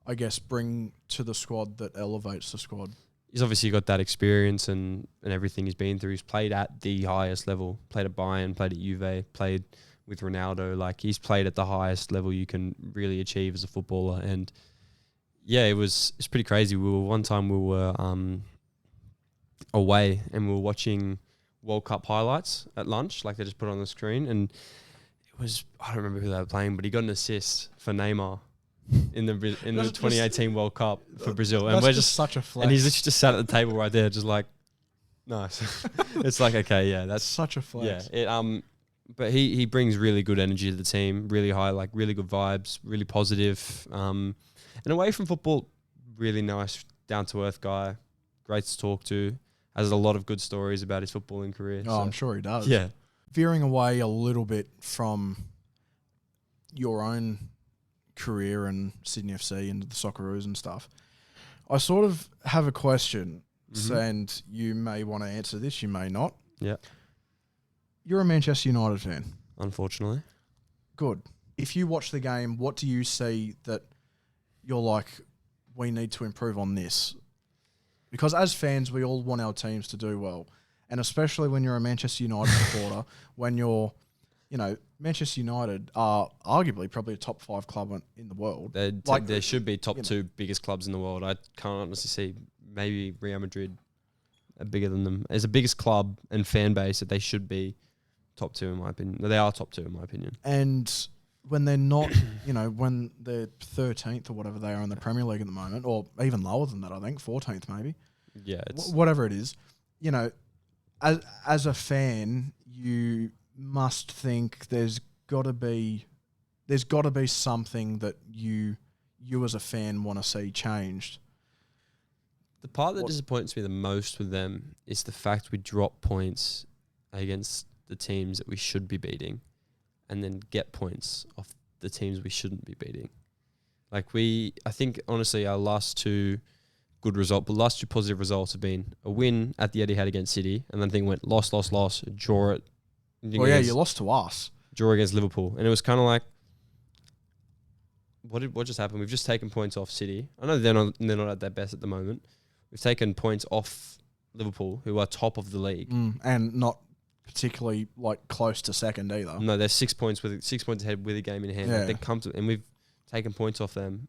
I guess, bring to the squad that elevates the squad? He's obviously got that experience and everything he's been through. He's played at the highest level, played at Bayern, played at Juve, played with Ronaldo. Like, he's played at the highest level you can really achieve as a footballer. And it's pretty crazy. One time we were away and we were watching World Cup highlights at lunch, like they just put it on the screen, and it was, I don't remember who they were playing, but he got an assist for Neymar in the 2018 World Cup for Brazil, and we're just such a flex. And he's literally just sat at the table right there, just like, nice. It's like, okay, that's such a flex. But he brings really good energy to the team, really high, like really good vibes, really positive. And away from football, really nice, down to earth guy, great to talk to. Has a lot of good stories about his footballing career. Oh, so. I'm sure he does. Yeah. Veering away a little bit from your own career and Sydney FC and the Socceroos and stuff, I sort of have a question, and you may want to answer this, you may not. Yeah. You're a Manchester United fan. Unfortunately. Good. If you watch the game, what do you see that you're like, we need to improve on this? Because as fans, we all want our teams to do well. And especially when you're a Manchester United supporter, when you're, Manchester United are arguably probably a top 5 club in the world. There should be top 2 biggest clubs in the world. I can't honestly see maybe Real Madrid are bigger than them. As the biggest club and fan base, that they should be top 2 in my opinion. They are top 2 in my opinion. And when they're not, when they're 13th or whatever they are in the Premier League at the moment, or even lower than that, I think, 14th maybe. Yeah. Whatever it is, as a fan, you must think there's got to be something that you as a fan want to see changed. The part that disappoints me the most with them is the fact we drop points against the teams that we should be beating, and then get points off the teams we shouldn't be beating. Like, I think honestly our last 2 positive results have been a win at the Etihad against City, and then I think went loss, draw it. You lost to us. Draw against Liverpool, and it was kind of like, what just happened? We've just taken points off City. I know they're not at their best at the moment. We've taken points off Liverpool, who are top of the league, and not particularly like close to second either. No, they're 6 points ahead with a game in hand. Yeah. Like, they come to, and we've taken points off them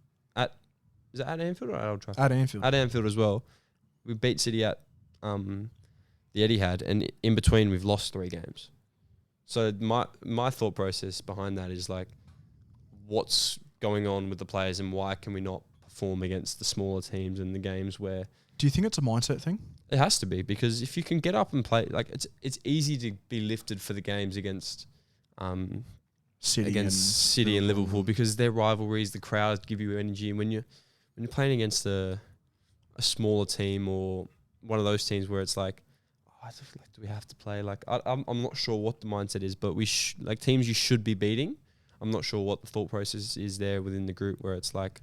is it at Anfield or at Old Trafford? At Anfield. At Anfield as well. We beat City at the Etihad, and in between we've lost 3 games. So my thought process behind that is like, what's going on with the players, and why can we not perform against the smaller teams in the games where? Do you think it's a mindset thing? It has to be, because if you can get up and play, like, it's easy to be lifted for the games against City against City and Liverpool, because their rivalries, the crowds give you energy. And when you're playing against a smaller team or one of those teams where it's like, do we have to play? Like, I'm not sure what the mindset is, but like teams you should be beating. I'm not sure what the thought process is there within the group where it's like,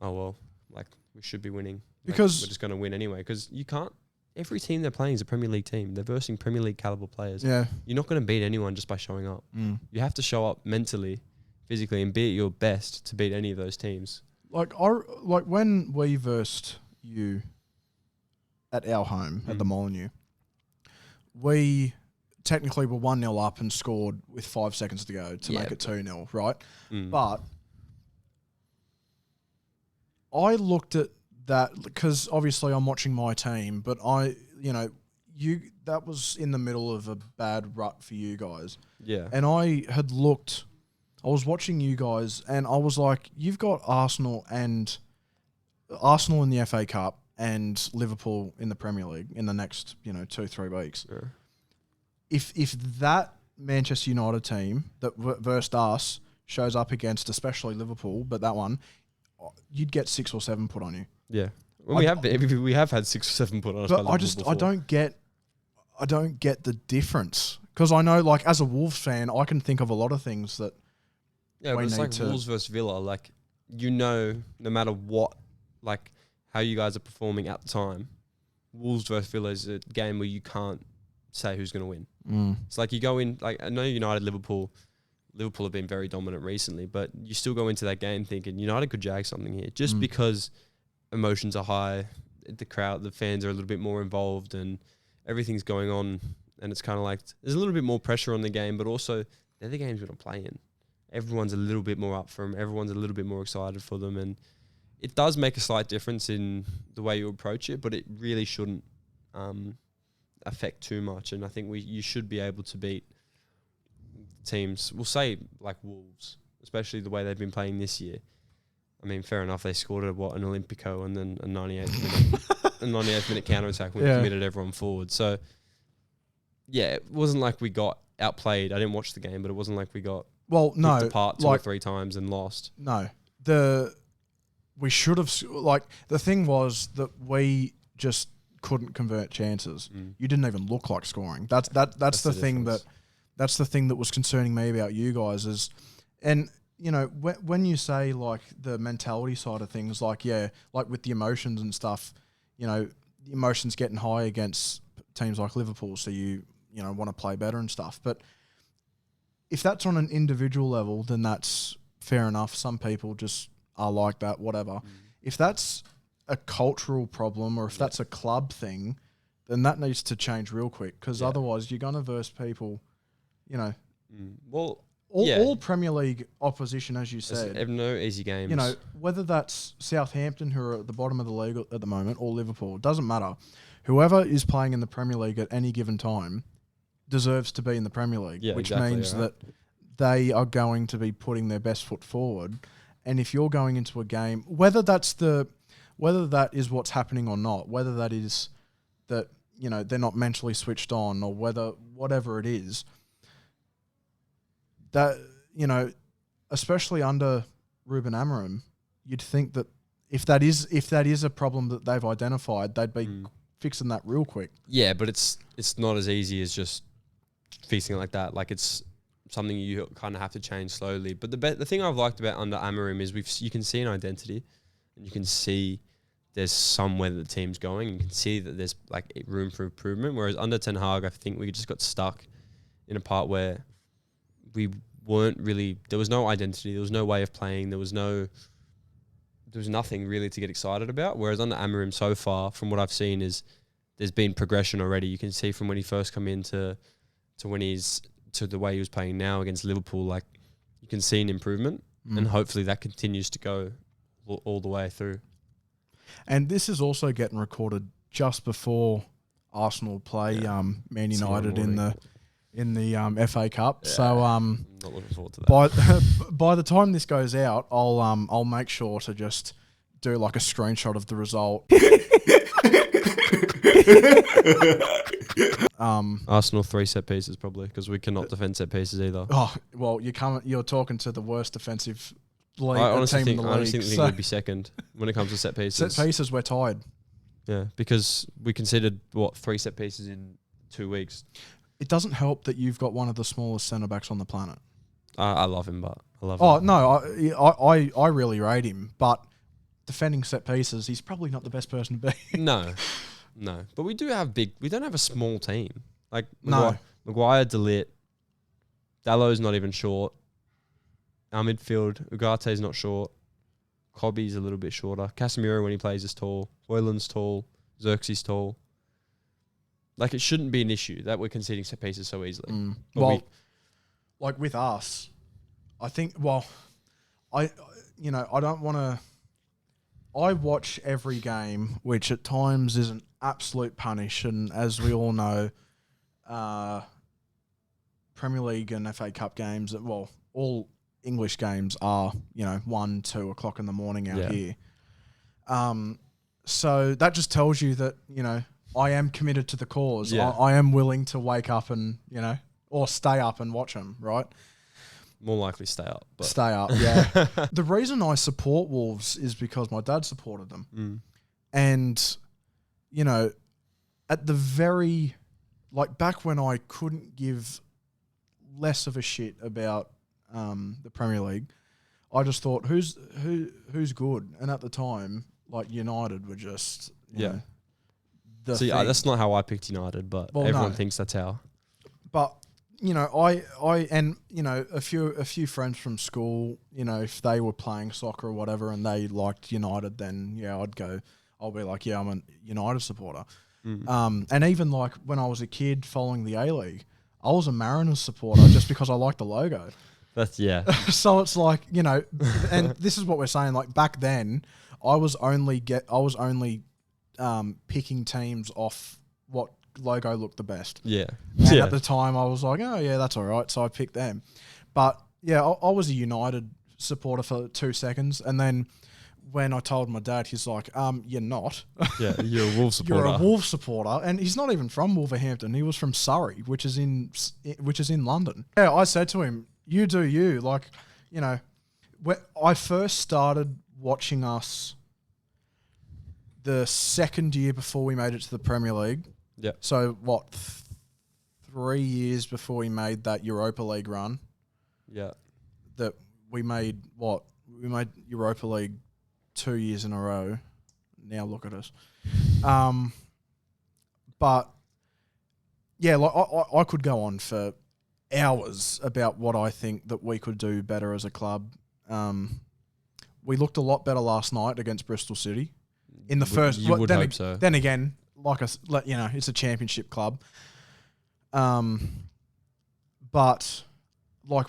oh well, like we should be winning because we're just going to win anyway. Because you can't. Every team they're playing is a Premier League team. They're versing Premier League caliber players. Yeah, you're not going to beat anyone just by showing up. You have to show up mentally, physically, and be at your best to beat any of those teams. Like when we versed you at our home at the Molineux, we technically were 1-0 up and scored with 5 seconds to go to make it 2-0, right? But I looked at that because obviously I'm watching my team, but that was in the middle of a bad rut for you guys. Yeah. And I was watching you guys and I was like, you've got Arsenal in the FA Cup and Liverpool in the Premier League in the next, 2-3 weeks. Yeah. If that Manchester United team that versed us shows up against, especially Liverpool, but that one, you'd get 6 or 7 put on you. Yeah, well, we have had 6 or 7 put on us. But I don't get the difference because I know, like, as a Wolves fan, I can think of a lot of things that. Yeah, but it's like Wolves versus Villa. Like, no matter what, like how you guys are performing at the time, Wolves versus Villa is a game where you can't say who's going to win. It's like you go in, like, I know United, Liverpool have been very dominant recently, but you still go into that game thinking United could jag something here just because emotions are high, the fans are a little bit more involved and everything's going on, and it's kind of like there's a little bit more pressure on the game, but also they're the games we're going to play in. Everyone's a little bit more up for them. Everyone's a little bit more excited for them, and it does make a slight difference in the way you approach it, but it really shouldn't affect too much. And I think you should be able to beat teams, we'll say like Wolves, especially the way they've been playing this year. I mean, fair enough, they scored an Olympico and then a 98th minute counter-attack when we committed everyone forward. So, yeah, it wasn't like we got outplayed. I didn't watch the game, but it wasn't like we got picked apart 2 or 3 times and lost. No. We should have, the thing was that we just couldn't convert chances. You didn't even look like scoring. That's the thing that's the thing that was concerning me about you guys is, and when you say like the mentality side of things, like with the emotions and stuff, the emotions getting high against teams like Liverpool, so you want to play better and stuff. But if that's on an individual level, then that's fair enough. Some people just are like that, whatever. If that's a cultural problem or if that's a club thing, then that needs to change real quick because otherwise you're going to verse people, Well, all Premier League opposition, as you said. Have no easy games. Whether that's Southampton, who are at the bottom of the league at the moment, or Liverpool, it doesn't matter. Whoever is playing in the Premier League at any given time deserves to be in the Premier League, which means that they are going to be putting their best foot forward. And if you're going into a game, whether that is what's happening or not, whether that is that they're not mentally switched on, or whatever it is, that especially under Ruben Amorim, you'd think that if that is a problem that they've identified, they'd be fixing that real quick. Yeah, but it's not as easy as just fixing it like that. Like, it's something you kind of have to change slowly. But the thing I've liked about under Amorim is you can see an identity, and you can see there's somewhere that the team's going, and you can see that there's like room for improvement. Whereas under Ten Hag, I think we just got stuck in a part where we weren't really, there was no identity, there was no way of playing, there was nothing really to get excited about. Whereas under Amorim so far, from what I've seen, is there's been progression already. You can see from when he first come in to when he's to the way he was playing now against Liverpool, like you can see an improvement, and hopefully that continues to go all the way through. And this is also getting recorded just before Arsenal play Man United in the FA Cup. Yeah. So I'm not looking forward to that. By the time this goes out, I'll make sure to just do like a screenshot of the result. Arsenal 3 set pieces probably because we cannot defend set pieces either. Oh well, you're talking to the worst defensive league I honestly team in think the I league. honestly think we'd be second when it comes to set pieces. Set pieces, we're tied. Yeah, because we conceded 3 set pieces in 2 weeks. It doesn't help that you've got one of the smallest centre backs on the planet. I love him, but I love him. Oh no, I really rate him, but defending set pieces, he's probably not the best person to be. No. But we do have we don't have a small team. Like No. Maguire, DeLitt, Dallow's not even short. Our midfield, Ugate's not short. Cobby's a little bit shorter. Casemiro, when he plays, is tall. Hoyland's tall. Xerxes tall. Like, it shouldn't be an issue that we're conceding set pieces so easily. Well, like with us, I think, I don't want to... I watch every game, which at times is an absolute punish, and as we all know, Premier League and FA Cup games, all English games are, 1, 2 o'clock in the morning out here. So that just tells you that, I am committed to the cause. Yeah. I am willing to wake up and, or stay up and watch them, right? More likely stay up. But. Stay up, yeah. The reason I support Wolves is because my dad supported them. And, at the very, back when I couldn't give less of a shit about the Premier League, I just thought, who's good? And at the time, United were just, you know, the See, thing. that's not how I picked United, but everyone thinks that's how. But I and a few friends from school, if they were playing soccer or whatever and they liked United, then I'll be like, I'm a United supporter. And even when I was a kid following the A-League, I was a Mariners supporter just because I liked the logo. That's So it's and this is what we're saying. Back then, I was only picking teams off what logo looked the best. Yeah. And at the time, I was like, oh, yeah, that's all right. So I picked them. But, I was a United supporter for 2 seconds. And then when I told my dad, he's like, you're not. Yeah, you're a Wolves supporter. You're a Wolves supporter. And he's not even from Wolverhampton. He was from Surrey, which is in London. Yeah, I said to him, you do you. When I first started watching us the second year before we made it to the Premier League. Yeah. So, 3 years before we made that Europa League run? Yeah. That we made, we made Europa League 2 years in a row. Now look at us. But, I could go on for hours about what I think that we could do better as a club. We looked a lot better last night against Bristol City. In the first... You would hope so. Then again... it's a championship club. But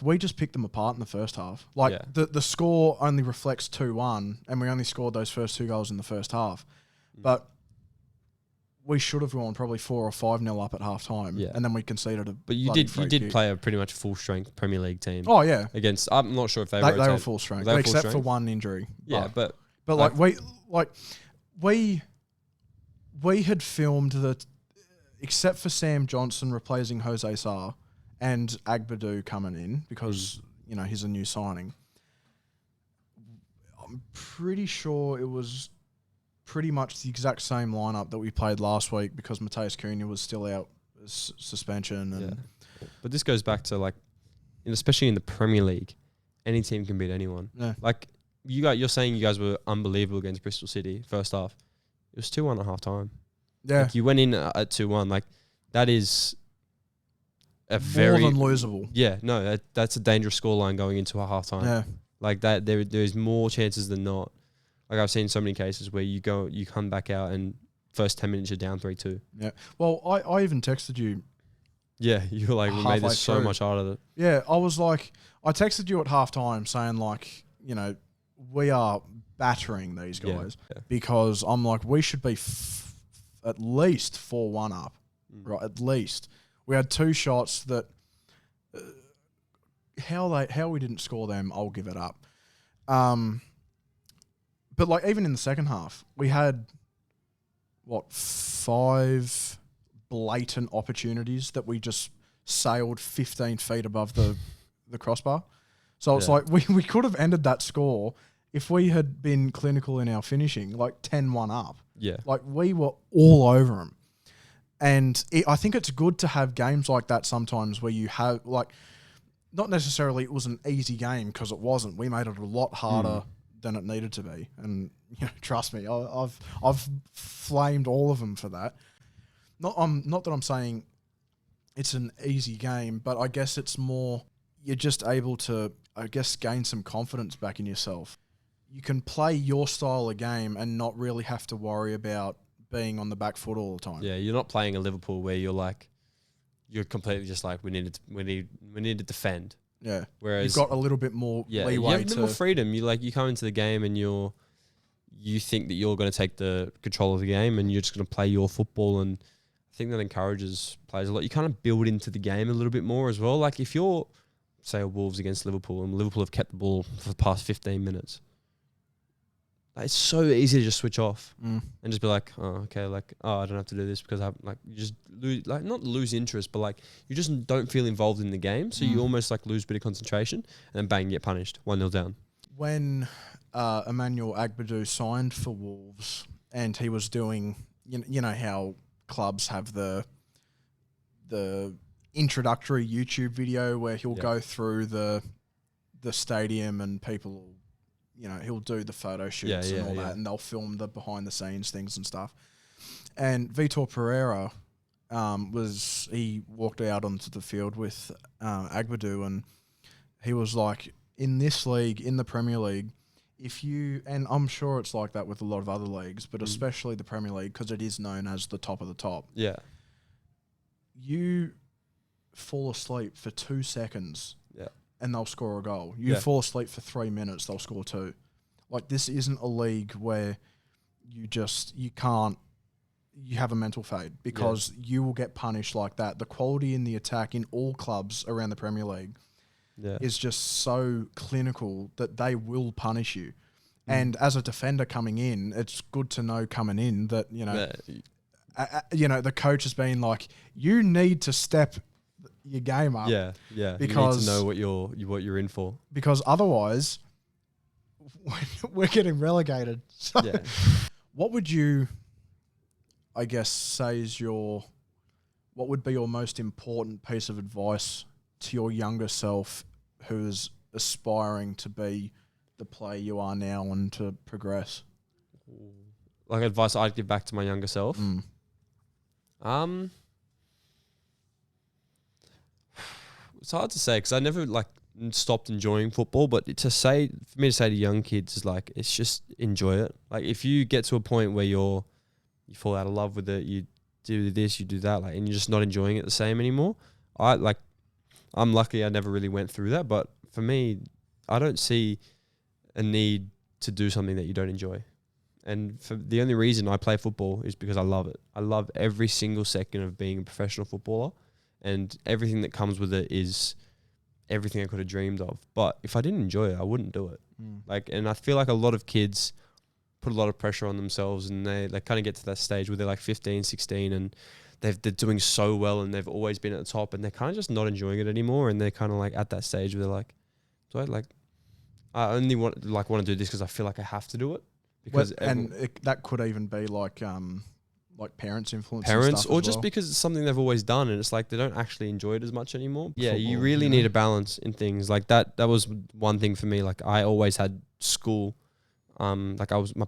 we just picked them apart in the first half. The score only reflects 2-1, and we only scored those first 2 goals in the first half. But we should have gone probably 4 or 5-0 up at half time. Yeah. And then we conceded a But you did play a pretty much full strength Premier League team. Oh yeah. Against I'm not sure if they were full strength. Except for one injury. Yeah, but we had filmed except for Sam Johnson replacing Jose Sarr and Agbadou coming in because, he's a new signing. I'm pretty sure it was pretty much the exact same lineup that we played last week because Mateus Cunha was still out as suspension. And But this goes back to especially in the Premier League, any team can beat anyone. Yeah. You're saying you guys were unbelievable against Bristol City first half. It was 2-1 at half time. Yeah. You went in at 2-1. That is a more very... than losable. Yeah, no, that's a dangerous scoreline going into a half time. Yeah. There's more chances than not. I've seen so many cases where you come back out and first 10 minutes you're down 3-2. Yeah. Well, I even texted you. Yeah, you were like, we made this so much harder. Yeah, I was like, I texted you at half time saying we are battering these guys because I'm like, we should be at least 4-1 up, right? At least. We had 2 shots that how we didn't score them, I'll give it up. But even in the second half, we had 5 blatant opportunities that we just sailed 15 feet above the crossbar. So it's like we could have ended that score if we had been clinical in our finishing, like 10-1 up. Yeah. Like we were all over them. And I think it's good to have games like that sometimes where you have, like, not necessarily it was an easy game, because it wasn't. We made it a lot harder than it needed to be. And, you know, trust me, I've flamed all of them for that. Not that I'm saying it's an easy game, but I guess it's more you're just able to, I guess, gain some confidence back in yourself. You can play your style of game and not really have to worry about being on the back foot all the time. Yeah, you're not playing a Liverpool where you're completely just like we need to defend. Yeah. Whereas you've got a little bit more leeway you have a bit more freedom. You come into the game and you think that you're going to take the control of the game and you're just going to play your football, and I think that encourages players a lot. You kind of build into the game a little bit more as well. Like if you're, say, Wolves against Liverpool and Liverpool have kept the ball for the past 15 minutes, it's so easy to just switch off and just be like, oh, okay, like, oh, I don't have to do this because I like, you just lose, like, not lose interest, but like you just don't feel involved in the game. So you almost like lose a bit of concentration and then bang, get punished 1-0 down. When Emmanuel Agbadou signed for Wolves and he was doing, you know how clubs have the introductory YouTube video where he'll go through the stadium and people, you know, he'll do the photo shoots and all that, and they'll film the behind the scenes things and stuff. And Vitor Pereira he walked out onto the field with Agbadou, and he was like, in this league, in the Premier League, and I'm sure it's like that with a lot of other leagues, but especially the Premier League, because it is known as the top of the top. Yeah. You fall asleep for 2 seconds and they'll score a goal. You fall asleep for 3 minutes, they'll score 2. Like, this isn't a league where you have a mental fade, because you will get punished like that. The quality in the attack in all clubs around the Premier League is just so clinical that they will punish you. And as a defender coming in, it's good to know coming in that, you know, the coach has been like, you need to step your game up. Yeah. Because you need to know what you're in for. Because otherwise, we're getting relegated. So what would you, I guess, say is what would be your most important piece of advice to your younger self who's aspiring to be the player you are now and to progress? Like advice I'd give back to my younger self? It's hard to say because I never like stopped enjoying football, but for me to say to young kids is like, it's just enjoy it. Like if you get to a point where you fall out of love with it, you do this, you do that, like, and you're just not enjoying it the same anymore. I'm lucky I never really went through that, but for me, I don't see a need to do something that you don't enjoy. And the only reason I play football is because I love it. I love every single second of being a professional footballer, and everything that comes with it is everything I could have dreamed of. But if I didn't enjoy it, I wouldn't do it. And I feel like a lot of kids put a lot of pressure on themselves, and they kind of get to that stage where they're like 15, 16, and they're doing so well, and they've always been at the top, and they're kind of just not enjoying it anymore. And they're kind of like at that stage where they're like, I only want to do this because I feel like I have to do it. Because that could even be like parents' influence. Parents, or just because it's something they've always done, and it's like they don't actually enjoy it as much anymore. Yeah, you really need a balance in things like that. That was one thing for me. Like I always had school. My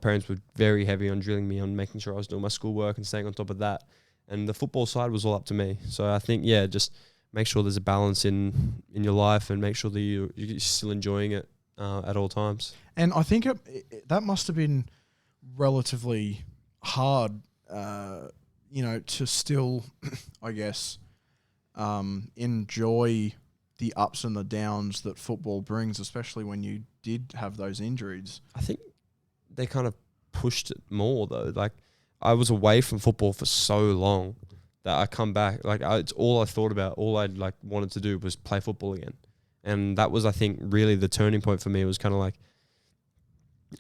parents were very heavy on drilling me on making sure I was doing my schoolwork and staying on top of that. And the football side was all up to me. So I think, just make sure there's a balance in your life, and make sure that you're still enjoying it at all times. And I think that must have been relatively hard, to still, I guess, enjoy the ups and the downs that football brings, especially when you did have those injuries. I think they kind of pushed it more though. Like I was away from football for so long that I come back, it's all I thought about. All I wanted to do was play football again. And that was, I think, really the turning point for me. It was kind of like,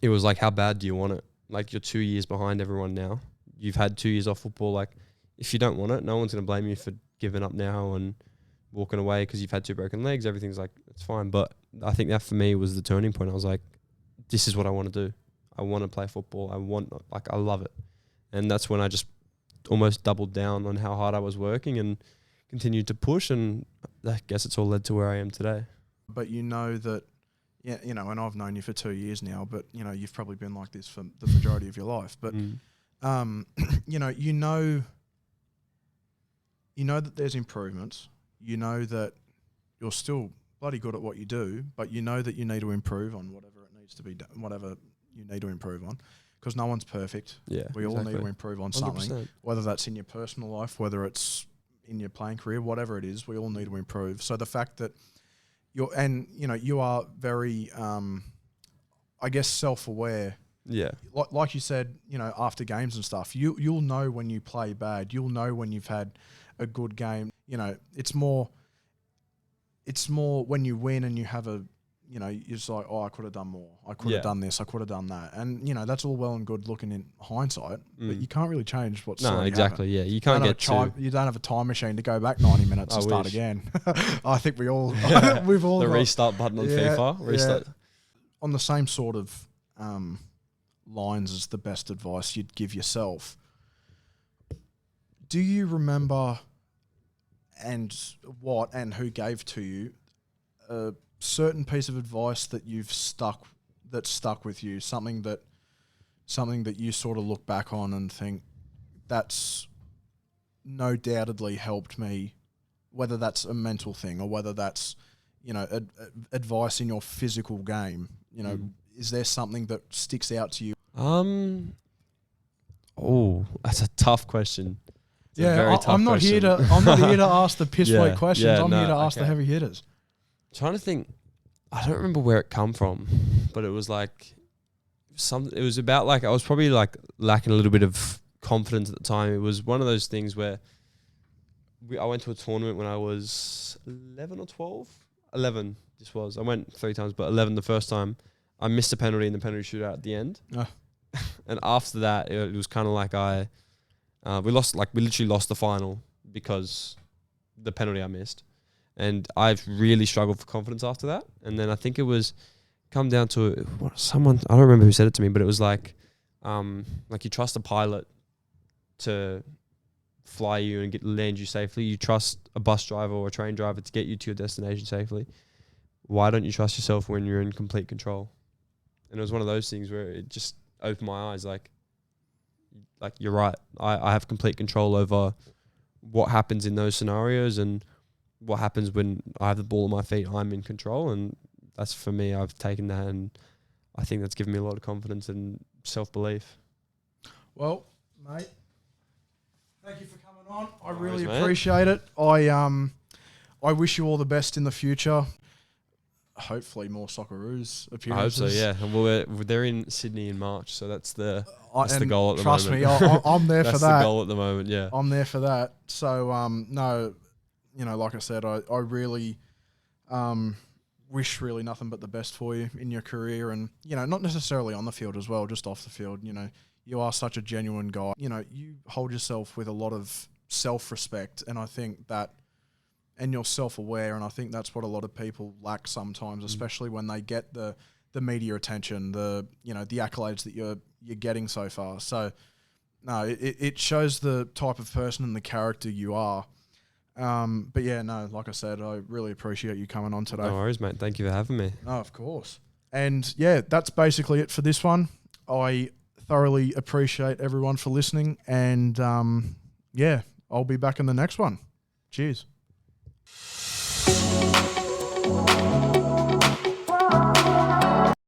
it was like, how bad do you want it? Like you're 2 years behind everyone now. You've had 2 years off football. Like if you don't want it, no one's going to blame you for giving up now and walking away because you've had 2 broken legs. Everything's like, it's fine. But I think that for me was the turning point. I was like, this is what I want to do. I want to play football. I love it. And that's when I just almost doubled down on how hard I was working and continued to push. And I guess it's all led to where I am today. But you know that, yeah, you know, and I've known you for 2 years now, but, you know, you've probably been like this for the majority of your life. But, you know that there's improvements. You know that you're still bloody good at what you do, but you know that you need to improve on whatever it needs to be done, whatever you need to improve on, because no one's perfect. Yeah, we all need to improve on something, 100%. Whether that's in your personal life, whether it's in your playing career, whatever it is, we all need to improve. So the fact that you are very, I guess, self-aware. Yeah. Like you said, you know, after games and stuff, you'll know when you play bad. You'll know when you've had a good game. You know, it's more when you win and you have a, you know, you're just like, oh, I could have done more. I could have done this. I could have done that. And, you know, that's all well and good looking in hindsight, but you can't really change what's No, exactly. happened. Yeah. You can't You don't have a time machine to go back 90 minutes and start again. I think we all, we've all the got, restart button on FIFA. Restart. Yeah. On the same sort of lines as the best advice you'd give yourself, do you remember and who gave to you a certain piece of advice that stuck with you, something that you sort of look back on and think that's no doubtedly helped me, whether that's a mental thing or whether that's, you know, advice in your physical game? You know, is there something that sticks out to you? Oh, that's a tough question. I'm not here to ask the piss weight questions. I'm here to ask the heavy hitters. Trying to think, I don't remember where it come from, but it was like it was about like I was probably like lacking a little bit of confidence at the time. It was one of those things where I went to a tournament when I was 11 or 12. 11 this was. I went 3 times, but 11 the first time. I missed a penalty in the penalty shootout at the end. And after that, it was kind of like we literally lost the final because the penalty I missed. And I've really struggled for confidence after that. And then I think it was come down to someone, I don't remember who said it to me, but it was like you trust a pilot to fly you and land you safely. You trust a bus driver or a train driver to get you to your destination safely. Why don't you trust yourself when you're in complete control? And it was one of those things where it just opened my eyes, like you're right. I have complete control over what happens in those scenarios and what happens when I have the ball at my feet. I'm in control, and that's for me. I've taken that, and I think that's given me a lot of confidence and self-belief. Well, mate, thank you for coming on. I really mate. appreciate it. I wish you all the best in the future. Hopefully more Socceroos appearances. I hope so, yeah. And they're in Sydney in March, so that's the goal at the moment. Trust me, I'm there for that. That's the goal at the moment, yeah. I'm there for that. So, no, you know, like I said, I really wish really nothing but the best for you in your career, and, you know, not necessarily on the field as well, just off the field. You know, you are such a genuine guy. You know, you hold yourself with a lot of self-respect, and I think that, and you're self-aware, and I think that's what a lot of people lack sometimes, especially when they get the media attention, the accolades that you're getting so far. So, no, it shows the type of person and the character you are. But yeah, no, like I said, I really appreciate you coming on today. No worries, mate. Thank you for having me. No, of course. And yeah, that's basically it for this one. I thoroughly appreciate everyone for listening, and yeah, I'll be back in the next one. Cheers.